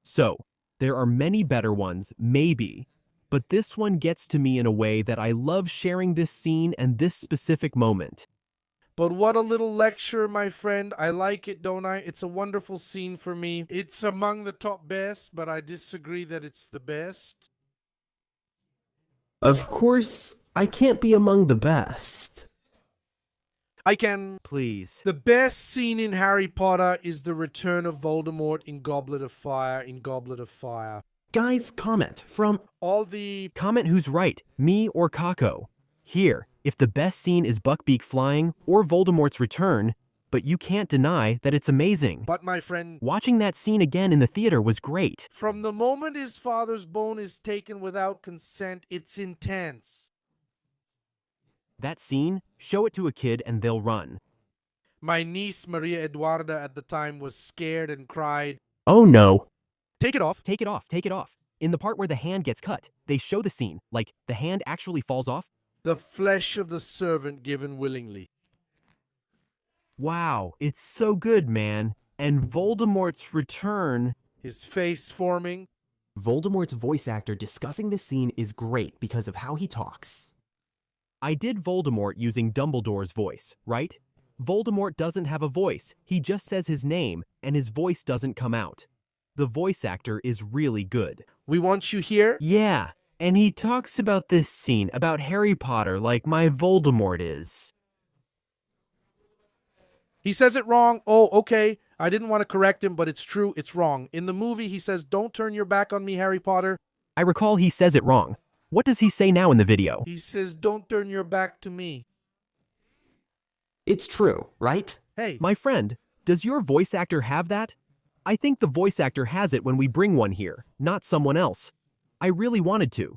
So, there are many better ones, maybe, but this one gets to me in a way that I love sharing this scene and this specific moment. But what a little lecture, my friend. I like it, don't I? It's a wonderful scene for me. It's among the top best, but I disagree that it's the best. Of course, I can't be among the best. I can. Please. The best scene in Harry Potter is the return of Voldemort in Goblet of Fire, Guys, comment from All the... Comment who's right, me or Kako. Here, if the best scene is Buckbeak flying or Voldemort's return, but you can't deny that it's amazing. But my friend, Watching that scene again in the theater was great. from the moment his father's bone is taken without consent, it's intense. That scene, show it to a kid and they'll run. My niece, Maria Eduarda, at the time was scared and cried, oh no. "Take it off." Take it off, take it off. In the part where the hand gets cut, they show the scene, like the hand actually falls off. The flesh of the servant given willingly. Wow, it's so good, man. And Voldemort's return. His face forming. Voldemort's voice actor discussing this scene is great because of how he talks. I did Voldemort using Dumbledore's voice, right? Voldemort doesn't have a voice. He just says his name, and his voice doesn't come out. The voice actor is really good. We want you here. Yeah, and he talks about this scene, about Harry Potter, like my Voldemort is. He says it wrong. Oh, okay. I didn't want to correct him, but it's true. It's wrong. In the movie, he says, "Don't turn your back on me, Harry Potter." I recall he says it wrong. What does he say now in the video? He says, "Don't turn your back to me." It's true, right? Hey, My friend, does your voice actor have that? I think the voice actor has it when we bring one here, not someone else. I really wanted to.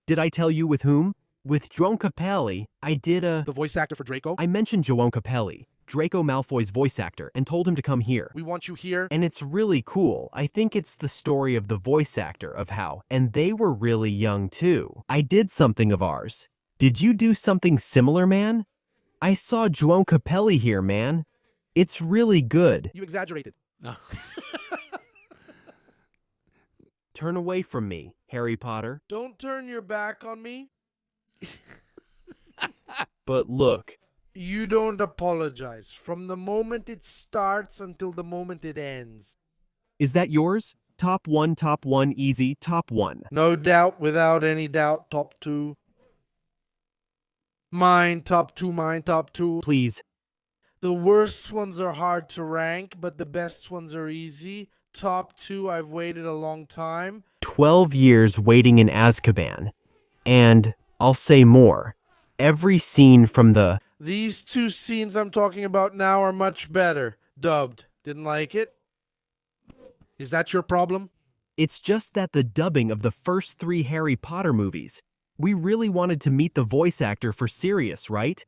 Did I tell you with whom? With Joan Capelli, I did the voice actor for Draco. I mentioned Joan Capelli, Draco Malfoy's voice actor, and told him to come here. We want you here. And it's really cool. I think it's the story of the voice actor of how, and they were really young too. I did something of ours. Did you do something similar, man? I saw Joan Capelli here, man. It's really good. You exaggerated. No. Turn away from me, Harry Potter. Don't turn your back on me. But look, You don't apologize. From the moment it starts until the moment it ends. is that yours? Top one, easy, top one. No doubt, without any doubt, top two. Mine, top two. Please. The worst ones are hard to rank, but the best ones are easy. Top two, I've waited a long time. 12 years waiting in Azkaban. And I'll say more. Every scene from the... These two scenes I'm talking about now are much better. Dubbed. Didn't like it? Is that your problem? It's just that the dubbing of the first 3 Harry Potter movies, we really wanted to meet the voice actor for Sirius, right?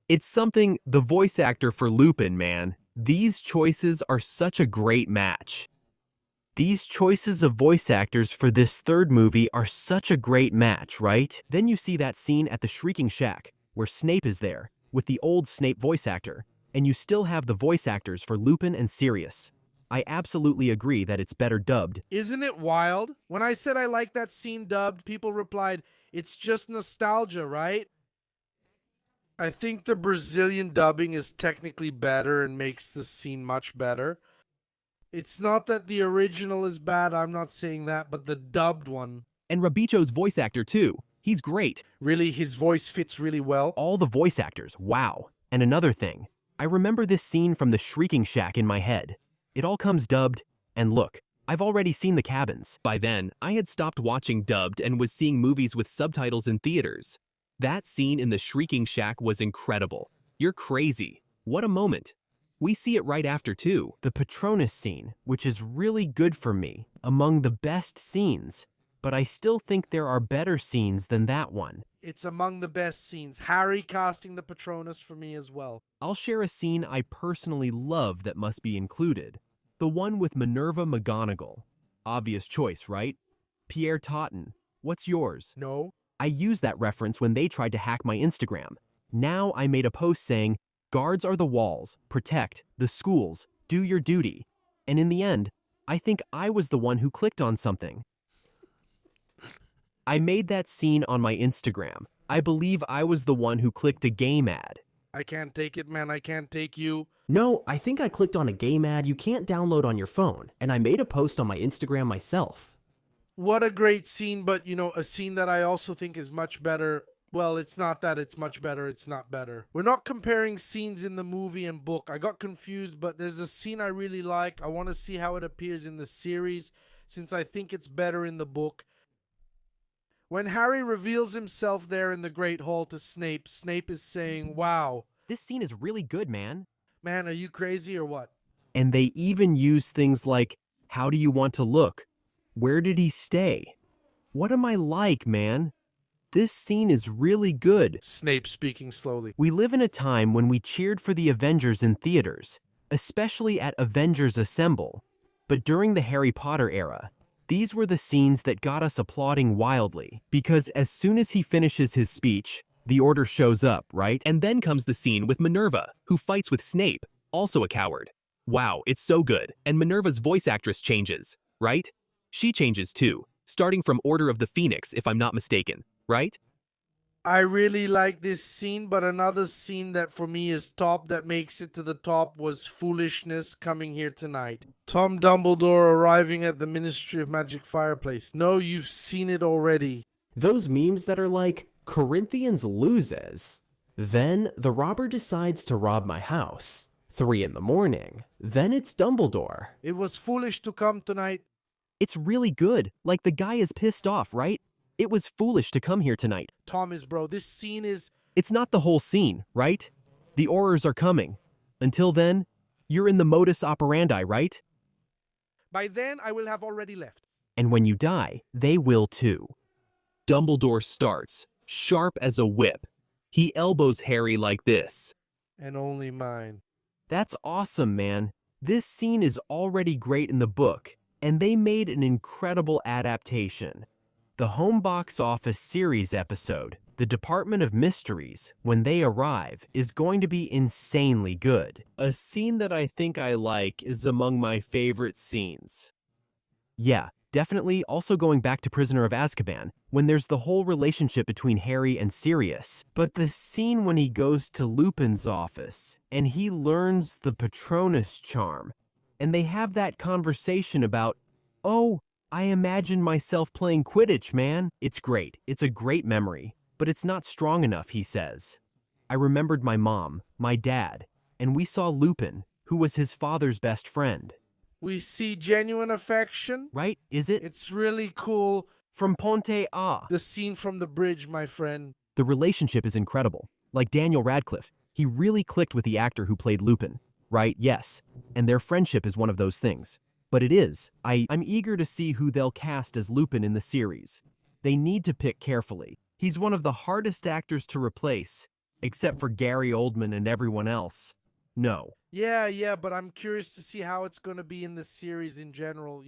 It's something, the voice actor for Lupin, man. These choices are such a great match. These choices of voice actors for this 3rd movie are such a great match, right? Then you see that scene at the Shrieking Shack, where Snape is there, with the old Snape voice actor, and you still have the voice actors for Lupin and Sirius. I absolutely agree that it's better dubbed. Isn't it wild? When I said I liked that scene dubbed, people replied, "It's just nostalgia, right?" I think the Brazilian dubbing is technically better and makes the scene much better. It's not that the original is bad, I'm not saying that, but the dubbed one. And Rabicho's voice actor too. He's great. Really, his voice fits really well. All the voice actors, wow. And another thing, I remember this scene from the Shrieking Shack in my head. It all comes dubbed, and look, I've already seen the cabins. By then, I had stopped watching dubbed and was seeing movies with subtitles in theaters. That scene in the Shrieking Shack was incredible. You're crazy. What a moment. We see it right after, too. The Patronus scene, which is really good for me, among the best scenes, but I still think there are better scenes than that one. It's among the best scenes. Harry casting the Patronus for me as well. I'll share a scene I personally love that must be included. The one with Minerva McGonagall. Obvious choice, right? Pierre Totten. What's yours? No. I used that reference when they tried to hack my Instagram. Now I made a post saying, guards are the walls, protect, the schools, do your duty. And in the end, I think I was the one who clicked on something. I made that scene on my Instagram. I believe I was the one who clicked a game ad. I can't take it, man. I can't take you. No, I think I clicked on a game ad you can't download on your phone, and I made a post on my Instagram myself. What a great scene, but a scene that I also think is much better. Well, it's not that it's much better, it's not better. We're not comparing scenes in the movie and book. I got confused, but there's a scene I really like. I want to see how it appears in the series, since I think it's better in the book. When Harry reveals himself there in the Great Hall to Snape, Snape is saying, wow. This scene is really good, man. Man, are you crazy or what? And they even use things like, how do you want to look? Where did he stay? What am I like, man? This scene is really good. Snape speaking slowly. We live in a time when we cheered for the Avengers in theaters, especially at Avengers Assemble. But during the Harry Potter era, these were the scenes that got us applauding wildly. Because as soon as he finishes his speech, the order shows up, right? And then comes the scene with Minerva, who fights with Snape, also a coward. Wow, it's so good. And Minerva's voice actress changes, right? She changes too, starting from Order of the Phoenix, if I'm not mistaken, right? I really like this scene, but another scene that for me is top, that makes it to the top, was Foolishness coming here tonight. Tom Dumbledore arriving at the Ministry of Magic fireplace. No, you've seen it already. Those memes that are like, Corinthians loses. Then the robber decides to rob my house. 3 in the morning. Then it's Dumbledore. It was foolish to come tonight. It's really good. Like the guy is pissed off, right? It was foolish to come here tonight. Thomas, bro, this scene is... It's not the whole scene, right? The Aurors are coming. Until then, you're in the modus operandi, right? By then, I will have already left. And when you die, they will too. Dumbledore starts, sharp as a whip. He elbows Harry like this. And only mine. That's awesome, man. This scene is already great in the book, and they made an incredible adaptation. The home box office series episode, The Department of Mysteries, when they arrive, is going to be insanely good. A scene that I think I like is among my favorite scenes. Yeah, definitely also going back to Prisoner of Azkaban, when there's the whole relationship between Harry and Sirius. But the scene when he goes to Lupin's office, and he learns the Patronus charm, and they have that conversation about, oh, I imagine myself playing Quidditch, man. It's great. It's a great memory, but it's not strong enough, he says. I remembered my mom, my dad, and we saw Lupin, who was his father's best friend. We see genuine affection. Right? Is it? It's really cool. From Ponte A. The scene from the bridge, my friend. The relationship is incredible. Like Daniel Radcliffe, he really clicked with the actor who played Lupin. Right? Yes. And their friendship is one of those things. But it is. I'm eager to see who they'll cast as Lupin in the series. They need to pick carefully. He's one of the hardest actors to replace, except for Gary Oldman and everyone else. No. Yeah, but I'm curious to see how it's going to be in the series in general,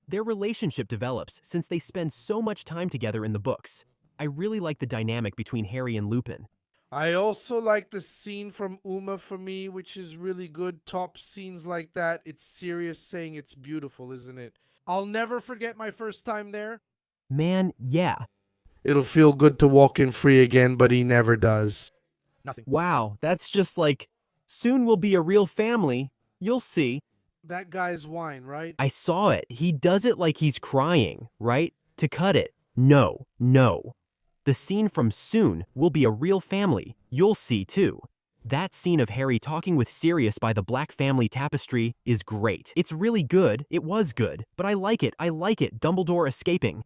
Their relationship develops since they spend so much time together in the books. I really like the dynamic between Harry and Lupin. I also like the scene from Uma for me, which is really good. Top scenes like that. It's Sirius saying it's beautiful, isn't it? I'll never forget my first time there. Man, yeah. It'll feel good to walk in free again, but he never does. Nothing. Wow, that's just like, soon we'll be a real family. You'll see. That guy's whine, right? I saw it. He does it like he's crying, right? To cut it. No. The scene from Soon will be a real family, you'll see too. That scene of Harry talking with Sirius by the Black Family Tapestry is great. It's really good, it was good, but I like it, Dumbledore escaping.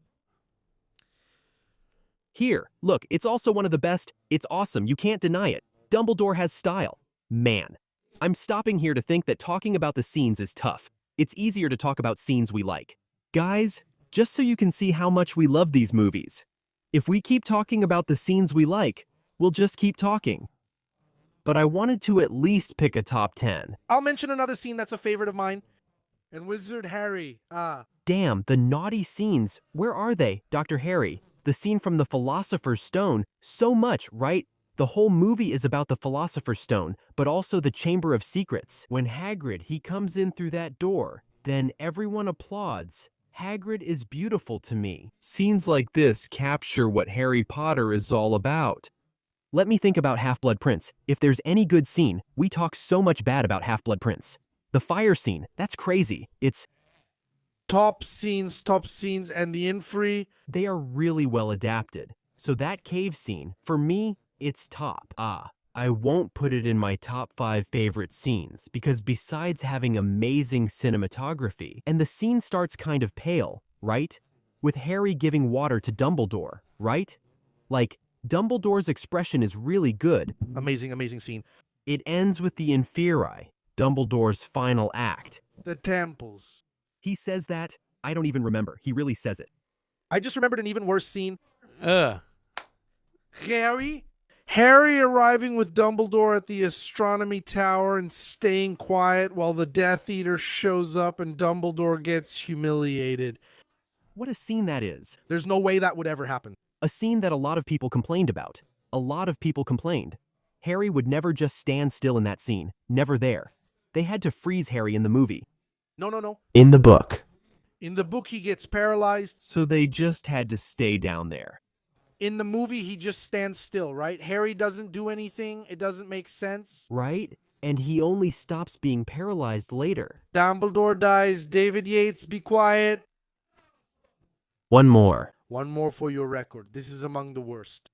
Here, look, it's also one of the best, it's awesome, you can't deny it. Dumbledore has style. Man, I'm stopping here to think that talking about the scenes is tough. It's easier to talk about scenes we like. Guys, just so you can see how much we love these movies. If we keep talking about the scenes we like, we'll just keep talking. But I wanted to at least pick a top 10. I'll mention another scene that's a favorite of mine. And Wizard Harry. Damn, the naughty scenes. Where are they, Dr. Harry? The scene from the Philosopher's Stone. So much, right? The whole movie is about the Philosopher's Stone, but also the Chamber of Secrets. When Hagrid, he comes in through that door, then everyone applauds. Hagrid is beautiful to me. Scenes like this capture what Harry Potter is all about. Let me think about Half-Blood Prince. If there's any good scene, we talk so much bad about Half-Blood Prince. The fire scene, that's crazy. It's top scenes, and the Infree. They are really well adapted. So that cave scene, for me, it's top. I won't put it in my top 5 favorite scenes because besides having amazing cinematography, and the scene starts kind of pale, right? With Harry giving water to Dumbledore, right? Like, Dumbledore's expression is really good. Amazing scene. It ends with the Inferi, Dumbledore's final act. The temples. He says that, I don't even remember. He really says it. I just remembered an even worse scene. Harry arriving with Dumbledore at the astronomy tower and staying quiet while the Death Eater shows up and Dumbledore gets humiliated. What a scene that is. There's no way that would ever happen. A scene that a lot of people complained about. A lot of people complained. Harry would never just stand still in that scene. Never there. They had to freeze Harry in the movie. No. In the book. In the book, he gets paralyzed. So they just had to stay down there. In the movie, he just stands still, right? Harry doesn't do anything. It doesn't make sense. Right? And he only stops being paralyzed later. Dumbledore dies. David Yates, be quiet. One more. One more for your record. This is among the worst.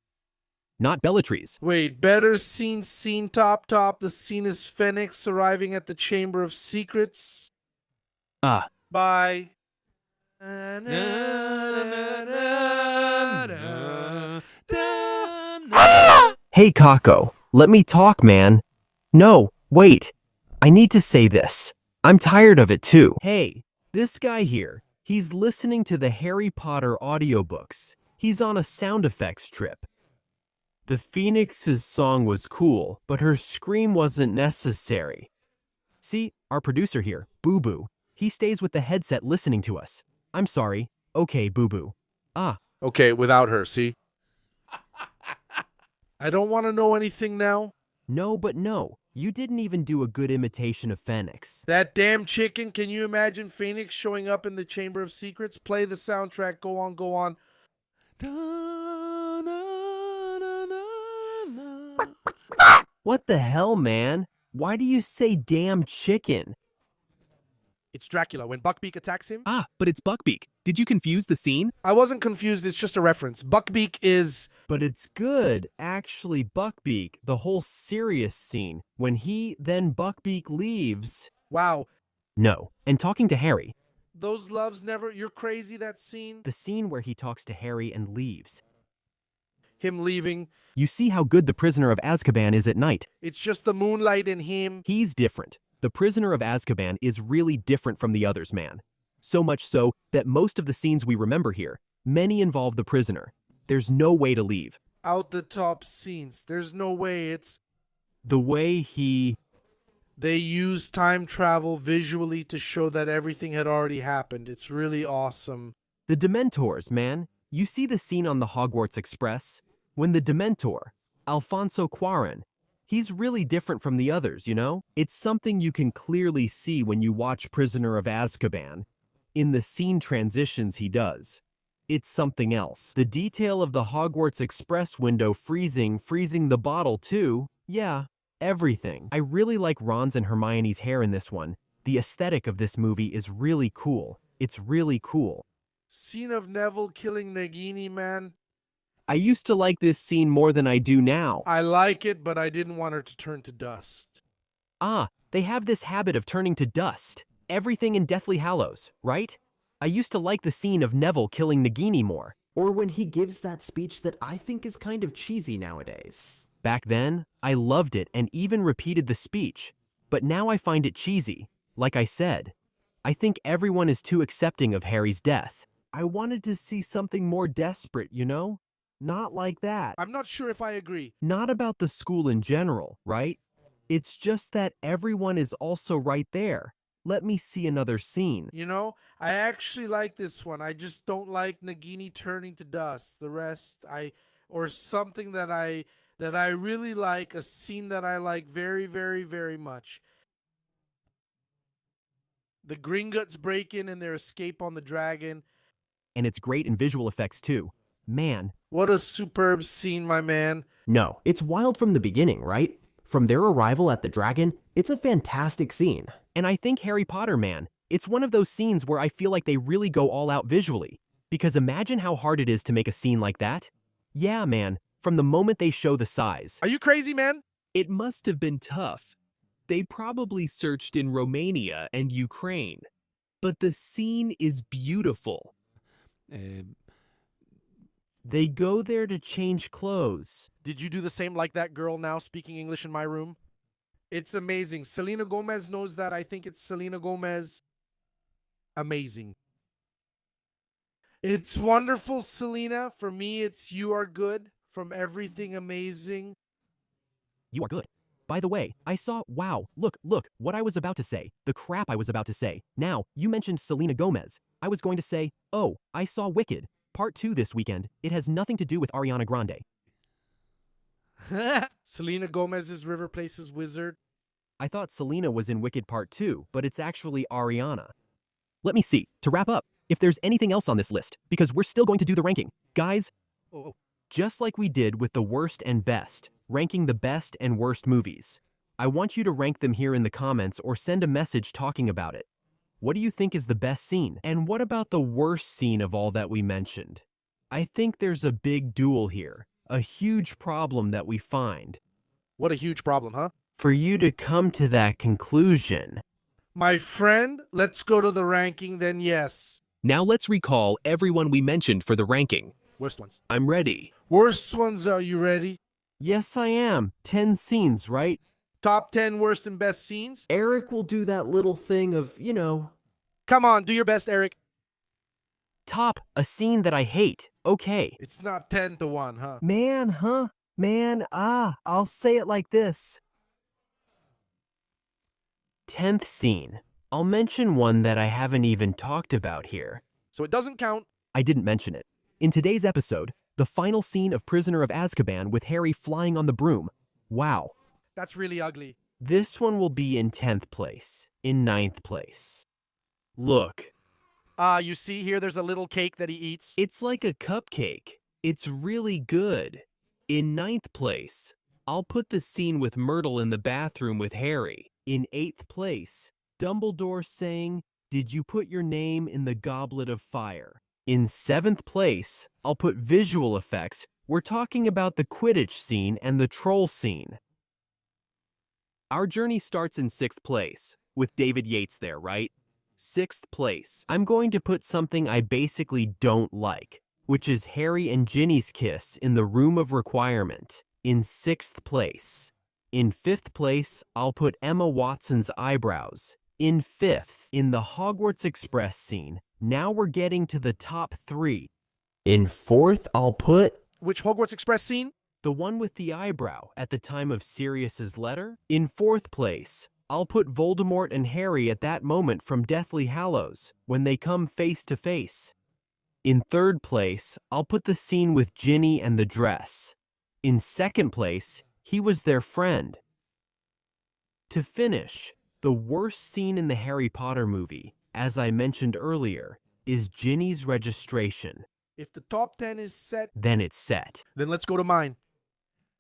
Not Bellatrix. Wait, better scene top. The scene is Phoenix arriving at the Chamber of Secrets. Bye. Hey, Kako. Let me talk, man. No, wait. I need to say this. I'm tired of it too. Hey, this guy here. He's listening to the Harry Potter audiobooks. He's on a sound effects trip. The Phoenix's song was cool, but her scream wasn't necessary. See, our producer here, Boo Boo, he stays with the headset listening to us. I'm sorry. Okay, Boo Boo. Okay, without her, see? I don't want to know anything now. No, but no. You didn't even do a good imitation of Phoenix. That damn chicken, can you imagine Phoenix showing up in the Chamber of Secrets? Play the soundtrack, go on. What the hell, man? Why do you say damn chicken? It's Dracula when Buckbeak attacks him. But it's Buckbeak. Did you confuse the scene? I wasn't confused, it's just a reference. Buckbeak is... But it's good. Actually, Buckbeak, the whole serious scene, when he, then Buckbeak leaves. Wow. No. And talking to Harry. Those loves never... You're crazy, that scene. The scene where he talks to Harry and leaves. Him leaving. You see how good the prisoner of Azkaban is at night. It's just the moonlight in him. He's different. The prisoner of Azkaban is really different from the others, man. So much so that most of the scenes we remember here, many involve the prisoner. There's no way to leave. Out the top scenes. There's no way. It's... The way he... They use time travel visually to show that everything had already happened. It's really awesome. The Dementors, man. You see the scene on the Hogwarts Express? When the Dementor, Alfonso Cuarón, he's really different from the others, you know? It's something you can clearly see when you watch Prisoner of Azkaban. In the scene transitions he does. It's something else. The detail of the Hogwarts Express window freezing the bottle too. Yeah, everything. I really like Ron's and Hermione's hair in this one. The aesthetic of this movie is really cool. It's really cool. Scene of Neville killing Nagini, man. I used to like this scene more than I do now. I like it, but I didn't want her to turn to dust. Ah, they have this habit of turning to dust. Everything in Deathly Hallows, right? I used to like the scene of Neville killing Nagini more. Or when he gives that speech that I think is kind of cheesy nowadays. Back then, I loved it and even repeated the speech. But now I find it cheesy. Like I said, I think everyone is too accepting of Harry's death. I wanted to see something more desperate, you know? Not like that. I'm not sure if I agree. Not about the school in general, right? It's just that everyone is also right there. Let me see another scene. You know, I actually like this one. I just don't like Nagini turning to dust. The rest, or something that I really like, a scene that I like very, very, very much. The Gringotts break in and their escape on the dragon. And it's great in visual effects too. Man. What a superb scene, my man. No, it's wild from the beginning, right? From their arrival at the dragon, it's a fantastic scene. And I think Harry Potter, man, it's one of those scenes where I feel like they really go all out visually. Because imagine how hard it is to make a scene like that. Yeah, man, from the moment they show the size. Are you crazy, man? It must have been tough. They probably searched in Romania and Ukraine. But the scene is beautiful. They go there to change clothes. Did you do the same like that girl now speaking English in my room? It's amazing. Selena Gomez knows that. I think it's Selena Gomez. Amazing. It's wonderful, Selena. For me, it's You Are Good from Everything Amazing. You are good. By the way, I saw, wow, look, what I was about to say, the crap I was about to say. Now, you mentioned Selena Gomez. I was going to say, oh, I saw Wicked, Part 2 this weekend. It has nothing to do with Ariana Grande. Selena Gomez's River Places Wizard. I thought Selena was in Wicked Part 2, but it's actually Ariana. Let me see, to wrap up, if there's anything else on this list, because we're still going to do the ranking. Guys, just like we did with the worst and best, ranking the best and worst movies, I want you to rank them here in the comments or send a message talking about it. What do you think is the best scene? And what about the worst scene of all that we mentioned? I think there's a big duel here, a huge problem that we find. What a huge problem, huh? For you to come to that conclusion. My friend, let's go to the ranking then, yes. Now let's recall everyone we mentioned for the ranking. Worst ones. I'm ready. Worst ones, are you ready? Yes, I am. 10 scenes, right? Top 10 worst and best scenes? Eric will do that little thing of, you know... Come on, do your best, Eric. Top, a scene that I hate. Okay. It's not 10 to 1, huh? Man, huh? Man, I'll say it like this. 10th scene. I'll mention one that I haven't even talked about here. So it doesn't count. I didn't mention it. In today's episode, the final scene of Prisoner of Azkaban with Harry flying on the broom. Wow. That's really ugly. This one will be in 10th place. In 9th place. Look. You see here there's a little cake that he eats? It's like a cupcake. It's really good. In 9th place, I'll put the scene with Myrtle in the bathroom with Harry. In 8th place, Dumbledore saying, "Did you put your name in the goblet of fire?" In 7th place, I'll put visual effects. We're talking about the Quidditch scene and the troll scene. Our journey starts in 6th place, with David Yates there, right? 6th place. I'm going to put something I basically don't like, which is Harry and Ginny's kiss in the Room of Requirement, in 6th place. In 5th place, I'll put Emma Watson's eyebrows. In 5th, in the Hogwarts Express scene. Now we're getting to the top 3. In 4th, I'll put... Which Hogwarts Express scene? The one with the eyebrow at the time of Sirius's letter. In 4th place, I'll put Voldemort and Harry at that moment from Deathly Hallows, when they come face to face. In 3rd place, I'll put the scene with Ginny and the dress. In 2nd place, he was their friend. To finish, the worst scene in the Harry Potter movie, as I mentioned earlier, is Ginny's registration. If the top 10 is set, Then it's set. then let's go to mine.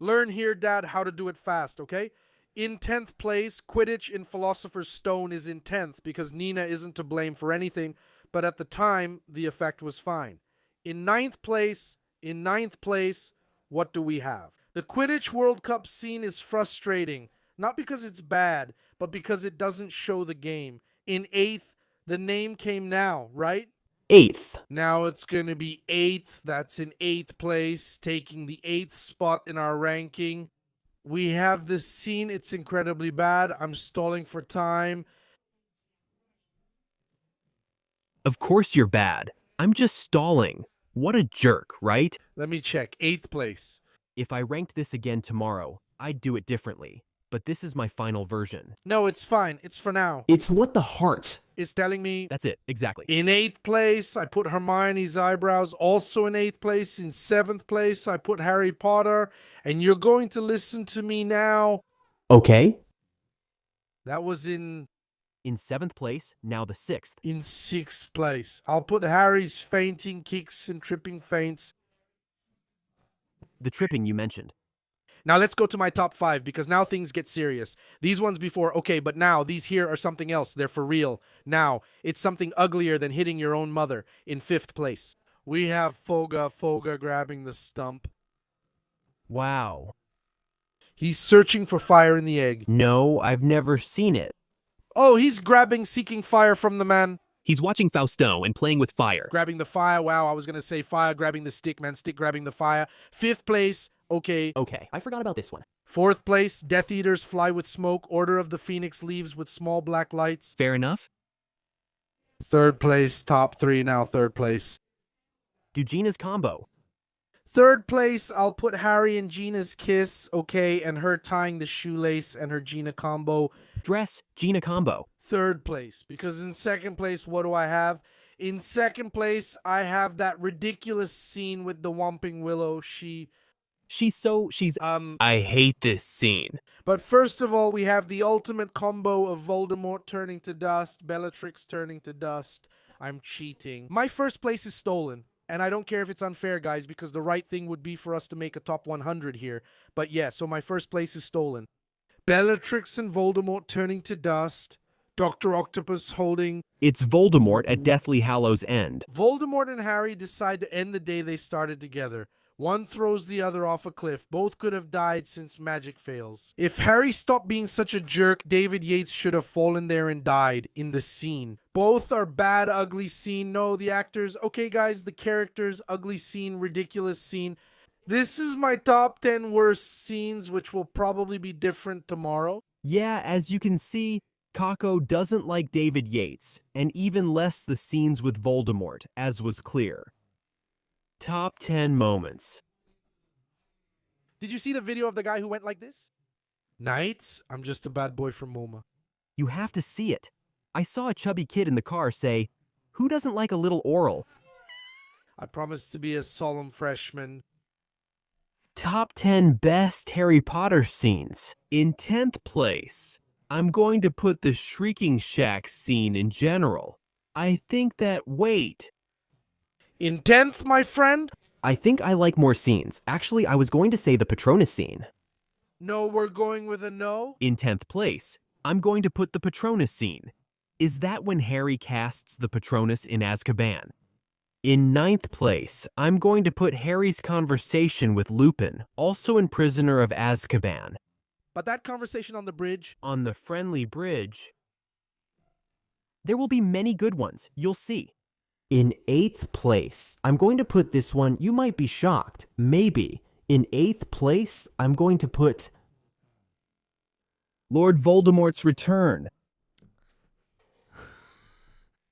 Learn here, Dad, how to do it fast, okay? In 10th place, Quidditch in Philosopher's Stone is in 10th because Nina isn't to blame for anything, but at the time, the effect was fine. In 9th place, In ninth place, what do we have? The Quidditch World Cup scene is frustrating, not because it's bad, but because it doesn't show the game. In eighth, the name came now, right? 8th. Now it's going to be eighth. That's in eighth place, taking the eighth spot in our ranking. We have this scene. It's incredibly bad. I'm stalling for time. Of course you're bad. I'm just stalling. What a jerk, right? Let me check. Eighth place. If I ranked this again tomorrow, I'd do it differently. But this is my final version. No, it's fine. It's for now. It's what the heart. It's telling me That's it, exactly. in eighth place, I put Hermione's eyebrows. Also in eighth place. In seventh place, I put Harry Potter. And you're going to listen to me now. Okay? That was in 7th place, now the 6th. in sixth place. I'll put Harry's fainting kicks and tripping feints. The tripping you mentioned. Now let's go to my top five because now things get serious. These ones before, okay, but now these here are something else. They're for real. Now it's something uglier than hitting your own mother. In fifth place, we have Foga grabbing the stump. Wow. He's searching for fire in the egg. No, I've never seen it. Oh, he's seeking fire from the man. He's watching Fausto and playing with fire. Grabbing the fire. Wow, I was going to say fire, grabbing the stick, man. Stick grabbing the fire. Fifth place, okay. Okay, I forgot about this one. Fourth place, Death Eaters fly with smoke. Order of the Phoenix leaves with small black lights. Fair enough? Third place, top three now, third place. Do Gina's combo. Third place, I'll put Harry and Gina's kiss, okay, and her tying the shoelace and her Gina combo. Dress, Gina combo. Third place, because in second place, what do I have? In second place, I have that ridiculous scene with the Whomping Willow. She's I hate this scene. But first of all, we have the ultimate combo of Voldemort turning to dust, Bellatrix turning to dust. I'm cheating. My first place is stolen. And I don't care if it's unfair, guys, because the right thing would be for us to make a top 100 here. But yeah, so my first place is stolen. Bellatrix and Voldemort turning to dust. Dr. Octopus holding. It's Voldemort at Deathly Hallows End. Voldemort and Harry decide to end the day they started together. One throws the other off a cliff. Both could have died since magic fails. If Harry stopped being such a jerk, David Yates should have fallen there and died in the scene. Both are bad, ugly scene. No, the actors. Okay, guys, the characters, ugly scene, ridiculous scene. This is my top 10 worst scenes, which will probably be different tomorrow. Yeah, as you can see, Kako doesn't like David Yates, and even less the scenes with Voldemort, as was clear. Top 10 moments. Did you see the video of the guy who went like this? Knights, I'm just a bad boy from MoMA. You have to see it. I saw a chubby kid in the car say, "Who doesn't like a little oral?" I promised to be a solemn freshman. Top 10 best Harry Potter scenes. In 10th place, I'm going to put the Shrieking Shack scene in general. I think that, wait. In 10th, my friend? I think I like more scenes. Actually, I was going to say the Patronus scene. No, we're going with a no? In 10th place, I'm going to put the Patronus scene. Is that when Harry casts the Patronus in Azkaban? In 9th place, I'm going to put Harry's conversation with Lupin, also in Prisoner of Azkaban. But that conversation on the bridge? On the friendly bridge. There will be many good ones, you'll see. In 8th place, I'm going to put this one, you might be shocked, maybe. In 8th place, I'm going to put Lord Voldemort's return.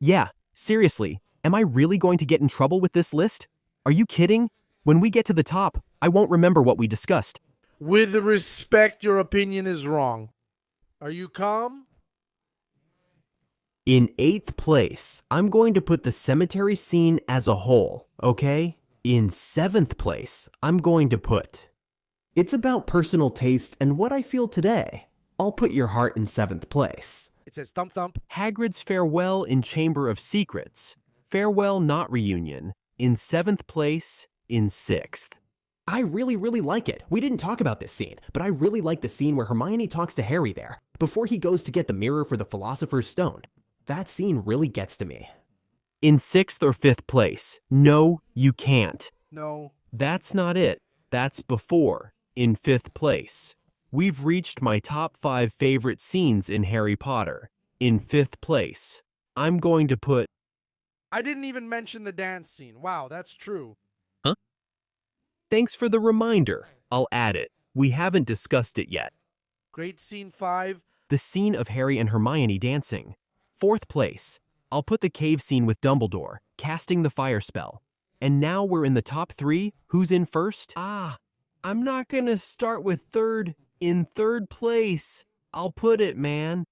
Yeah, seriously, am I really going to get in trouble with this list? Are you kidding? When we get to the top, I won't remember what we discussed. With respect, your opinion is wrong. Are you calm? In 8th place, I'm going to put the cemetery scene as a whole, okay? In 7th place, I'm going to put it's about personal taste and what I feel today. I'll put your heart in 7th place. It says thump thump. Hagrid's farewell in Chamber of Secrets. Farewell not reunion. In 7th place, in 6th. I really like it. We didn't talk about this scene, but I really like the scene where Hermione talks to Harry there, before he goes to get the mirror for the Philosopher's Stone. That scene really gets to me. In 6th or 5th place. No, you can't. No. That's not it. That's before, in 5th place. We've reached my top 5 favorite scenes in Harry Potter. In 5th place, I'm going to put... I didn't even mention the dance scene. Wow, that's true. Huh? Thanks for the reminder. I'll add it. We haven't discussed it yet. Great scene 5. The scene of Harry and Hermione dancing. 4th place. I'll put the cave scene with Dumbledore, casting the fire spell. And now we're in the top 3. Who's in first? I'm not gonna start with 3rd. In 3rd place. I'll put it, man.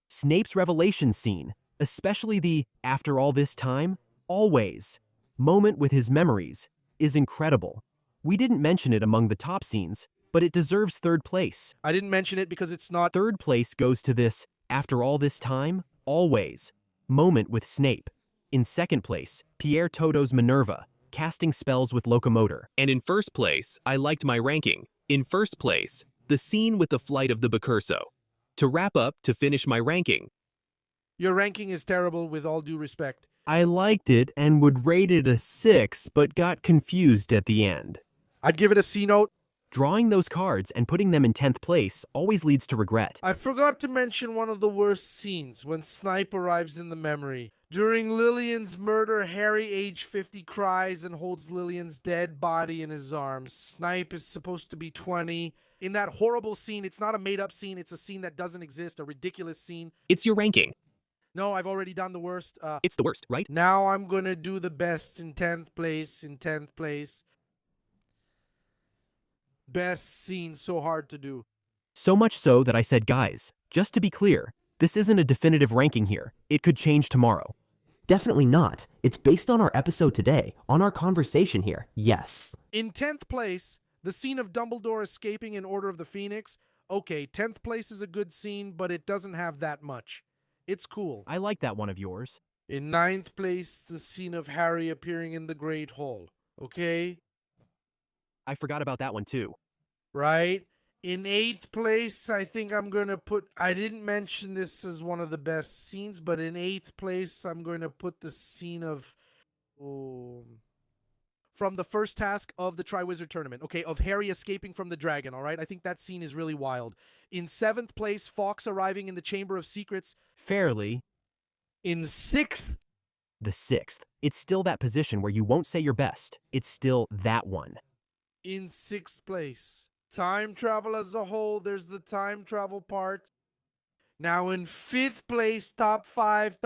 Snape's revelation scene, especially the "after all this time, always" moment with his memories, is incredible. We didn't mention it among the top scenes, but it deserves 3rd place. I didn't mention it because it's not... 3rd place goes to this "after all this time, always" moment with Snape. In 2nd place, Pierre Toto's Minerva, casting spells with locomotor. And in 1st place, I liked my ranking. In 1st place, the scene with the flight of the Bacurso. To wrap up, to finish my ranking, Your ranking is terrible, with all due respect. I liked it and would rate it a 6, but got confused at the end. I'd give it a C note. Drawing those cards and putting them in 10th place always leads to regret. I forgot to mention one of the worst scenes, when Snipe arrives in the memory. During Lillian's murder, Harry, age 50, cries and holds Lillian's dead body in his arms. Snipe is supposed to be 20. In that horrible scene, it's not a made-up scene, it's a scene that doesn't exist, a ridiculous scene. it's your ranking. No, I've already done the worst. It's the worst, right? Now I'm gonna do the best in 10th place, Best scene, so hard to do. So much so that I said, guys, just to be clear, this isn't a definitive ranking here. It could change tomorrow. Definitely not. It's based on our episode today, on our conversation here. Yes. In 10th place, the scene of Dumbledore escaping in Order of the Phoenix. Okay, 10th place is a good scene, but it doesn't have that much. It's cool. I like that one of yours. In 9th place, the scene of Harry appearing in the Great Hall. Okay? I forgot about that one too. Right? In 8th place, I think I'm going to put... I didn't mention this as one of the best scenes, but in 8th place, I'm going to put the scene of... from the first task of the Triwizard Tournament. Okay, of Harry escaping from the dragon, all right? I think that scene is really wild. In 7th place, Fawkes arriving in the Chamber of Secrets. Fairly. In 6th... The 6th. It's still that position where you won't say your best. It's still that one. In 6th place, time travel as a whole, there's the time travel part. Now in 5th place, top 5,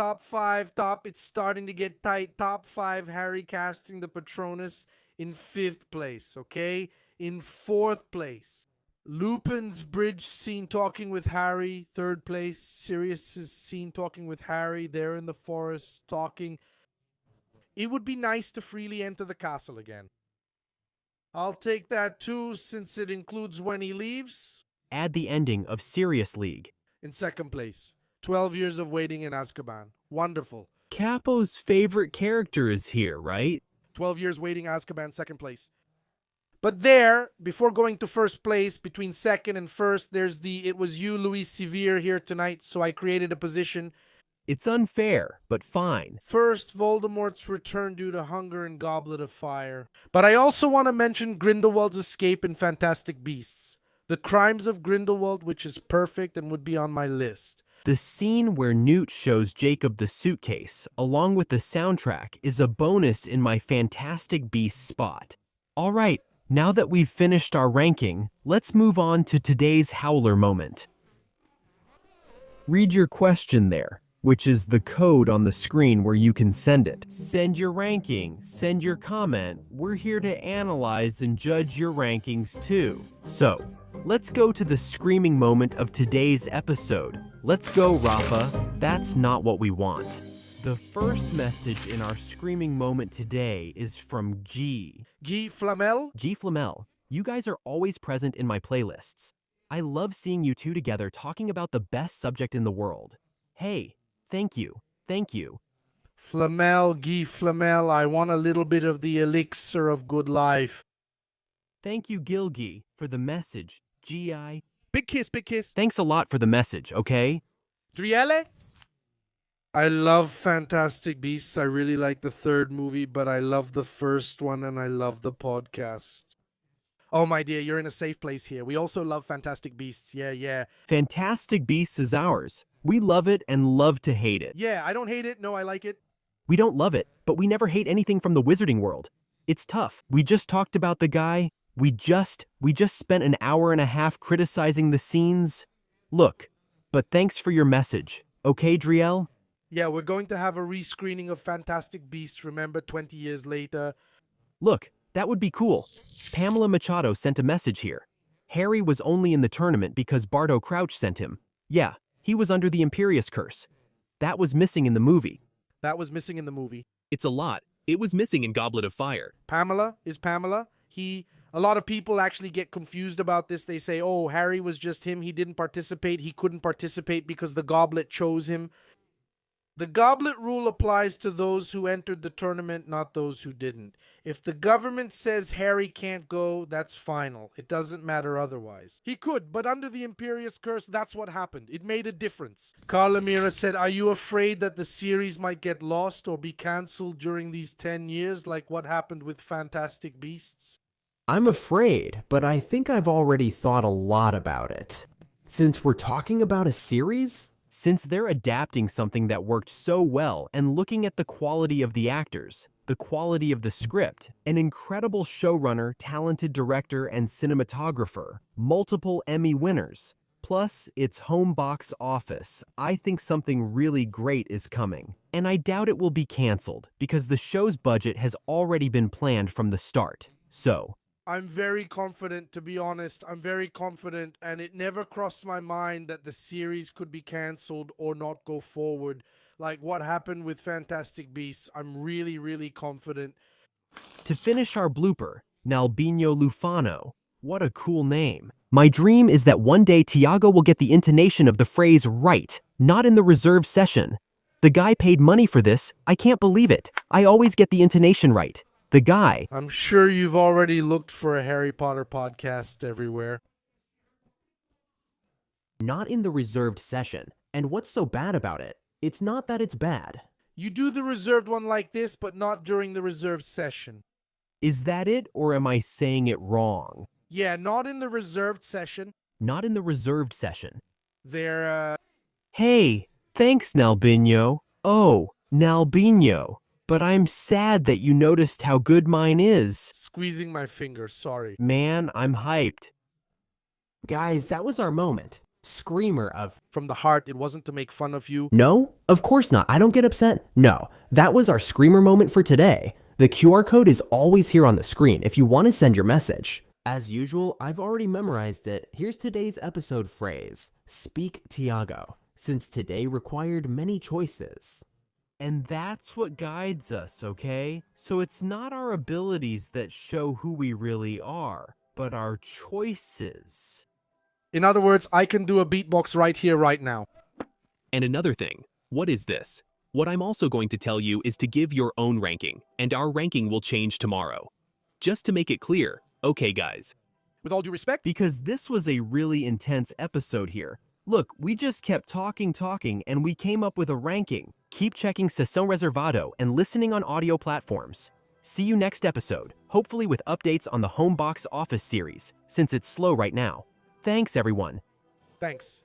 it's starting to get tight. Top 5, Harry casting the Patronus in 5th place, okay? In 4th place, Lupin's bridge scene talking with Harry. 3rd place, Sirius's scene talking with Harry. They're in the forest talking. It would be nice to freely enter the castle again. I'll take that too, since it includes when he leaves. Add the ending of Sirius League. In 2nd place, 12 years of waiting in Azkaban. Wonderful. Capo's favorite character is here, right? 12 years waiting, Azkaban, 2nd place. But there, before going to 1st place, between 2nd and 1st, there's the "it was you, Louis Severe, here tonight, so I created a position." It's unfair, but fine. 1st, Voldemort's return due to hunger and Goblet of Fire. But I also want to mention Grindelwald's escape in Fantastic Beasts. The Crimes of Grindelwald, which is perfect and would be on my list. The scene where Newt shows Jacob the suitcase, along with the soundtrack, is a bonus in my Fantastic Beasts spot. All right, now that we've finished our ranking, let's move on to today's Howler moment. Read your question there, which is the code on the screen where you can send it. Send your ranking, send your comment. We're here to analyze and judge your rankings too. So, let's go to the screaming moment of today's episode. Let's go, Rafa. That's not what we want. The first message in our screaming moment today is from G. Guy Flamel? G. Flamel, you guys are always present in my playlists. I love seeing you two together talking about the best subject in the world. Hey, thank you. Thank you. Flamel, Guy Flamel, I want a little bit of the elixir of good life. Thank you, Gilgi, for the message. G.I. Big kiss, big kiss. Thanks a lot for the message, okay? Driele? I love Fantastic Beasts. I really like the third movie, but I love the first one and I love the podcast. Oh, my dear, you're in a safe place here. We also love Fantastic Beasts. Yeah, yeah. Fantastic Beasts is ours. We love it and love to hate it. Yeah, I don't hate it. No, I like it. We don't love it, but we never hate anything from the wizarding world. It's tough. We just talked about the guy. We just spent an hour and a half criticizing the scenes. Look, but thanks for your message. Okay, Driel? Yeah, we're going to have a rescreening of Fantastic Beasts, remember, 20 years later. Look, that would be cool. Pamela Machado sent a message here. Harry was only in the tournament because Bardo Crouch sent him. Yeah, he was under the Imperius curse. That was missing in the movie. That was missing in the movie. It's a lot. It was missing in Goblet of Fire. Pamela is Pamela. A lot of people actually get confused about this. They say, oh, Harry was just him. He didn't participate. He couldn't participate because the goblet chose him. The goblet rule applies to those who entered the tournament, not those who didn't. If the government says Harry can't go, that's final. It doesn't matter otherwise. He could, but under the Imperius curse, that's what happened. It made a difference. Carla Mira said, are you afraid that the series might get lost or be cancelled during these 10 years, like what happened with Fantastic Beasts? I'm afraid, but I think I've already thought a lot about it. Since we're talking about a series, Since they're adapting something that worked so well and looking at the quality of the actors, the quality of the script, an incredible showrunner, talented director, and cinematographer, multiple Emmy winners, plus its home box office, I think something really great is coming. And I doubt it will be canceled because the show's budget has already been planned from the start. So, I'm very confident, to be honest. I'm very confident, and it never crossed my mind that the series could be cancelled or not go forward. Like what happened with Fantastic Beasts, I'm really, really confident. to finish our blooper, Nalbino Lufano. What a cool name. My dream is that one day Tiago will get the intonation of the phrase right, not in the reserved session. The guy paid money for this. I can't believe it. I always get the intonation right. The guy. I'm sure you've already looked for a Harry Potter podcast everywhere. not in the reserved session. And what's so bad about it? It's not that it's bad. You do the reserved one like this, but not during the reserved session. Is that it, or am I saying it wrong? Yeah, not in the reserved session. Not in the reserved session. They're, Hey, thanks, Nalbino. Oh, Nalbino. But I'm sad that you noticed how good mine is. squeezing my finger, sorry. Man, I'm hyped. Guys, that was our moment. Screamer of, From the heart, it wasn't to make fun of you. no, of course not. I don't get upset. No, that was our screamer moment for today. The QR code is always here on the screen if you want to send your message. As usual, I've already memorized it. Here's today's episode phrase. Speak Tiago, since today required many choices. And that's what guides us, okay? So it's not our abilities that show who we really are, but our choices. In other words, I can do a beatbox right here, right now. And another thing, what is this? What I'm also going to tell you is to give your own ranking, and our ranking will change tomorrow. Just to make it clear, okay guys. With all due respect, Because this was a really intense episode here. Look, we just kept talking, and we came up with a ranking. Keep checking Sessão Reservado and listening on audio platforms. See you next episode, hopefully with updates on the Home Box Office series, since it's slow right now. Thanks, everyone. thanks.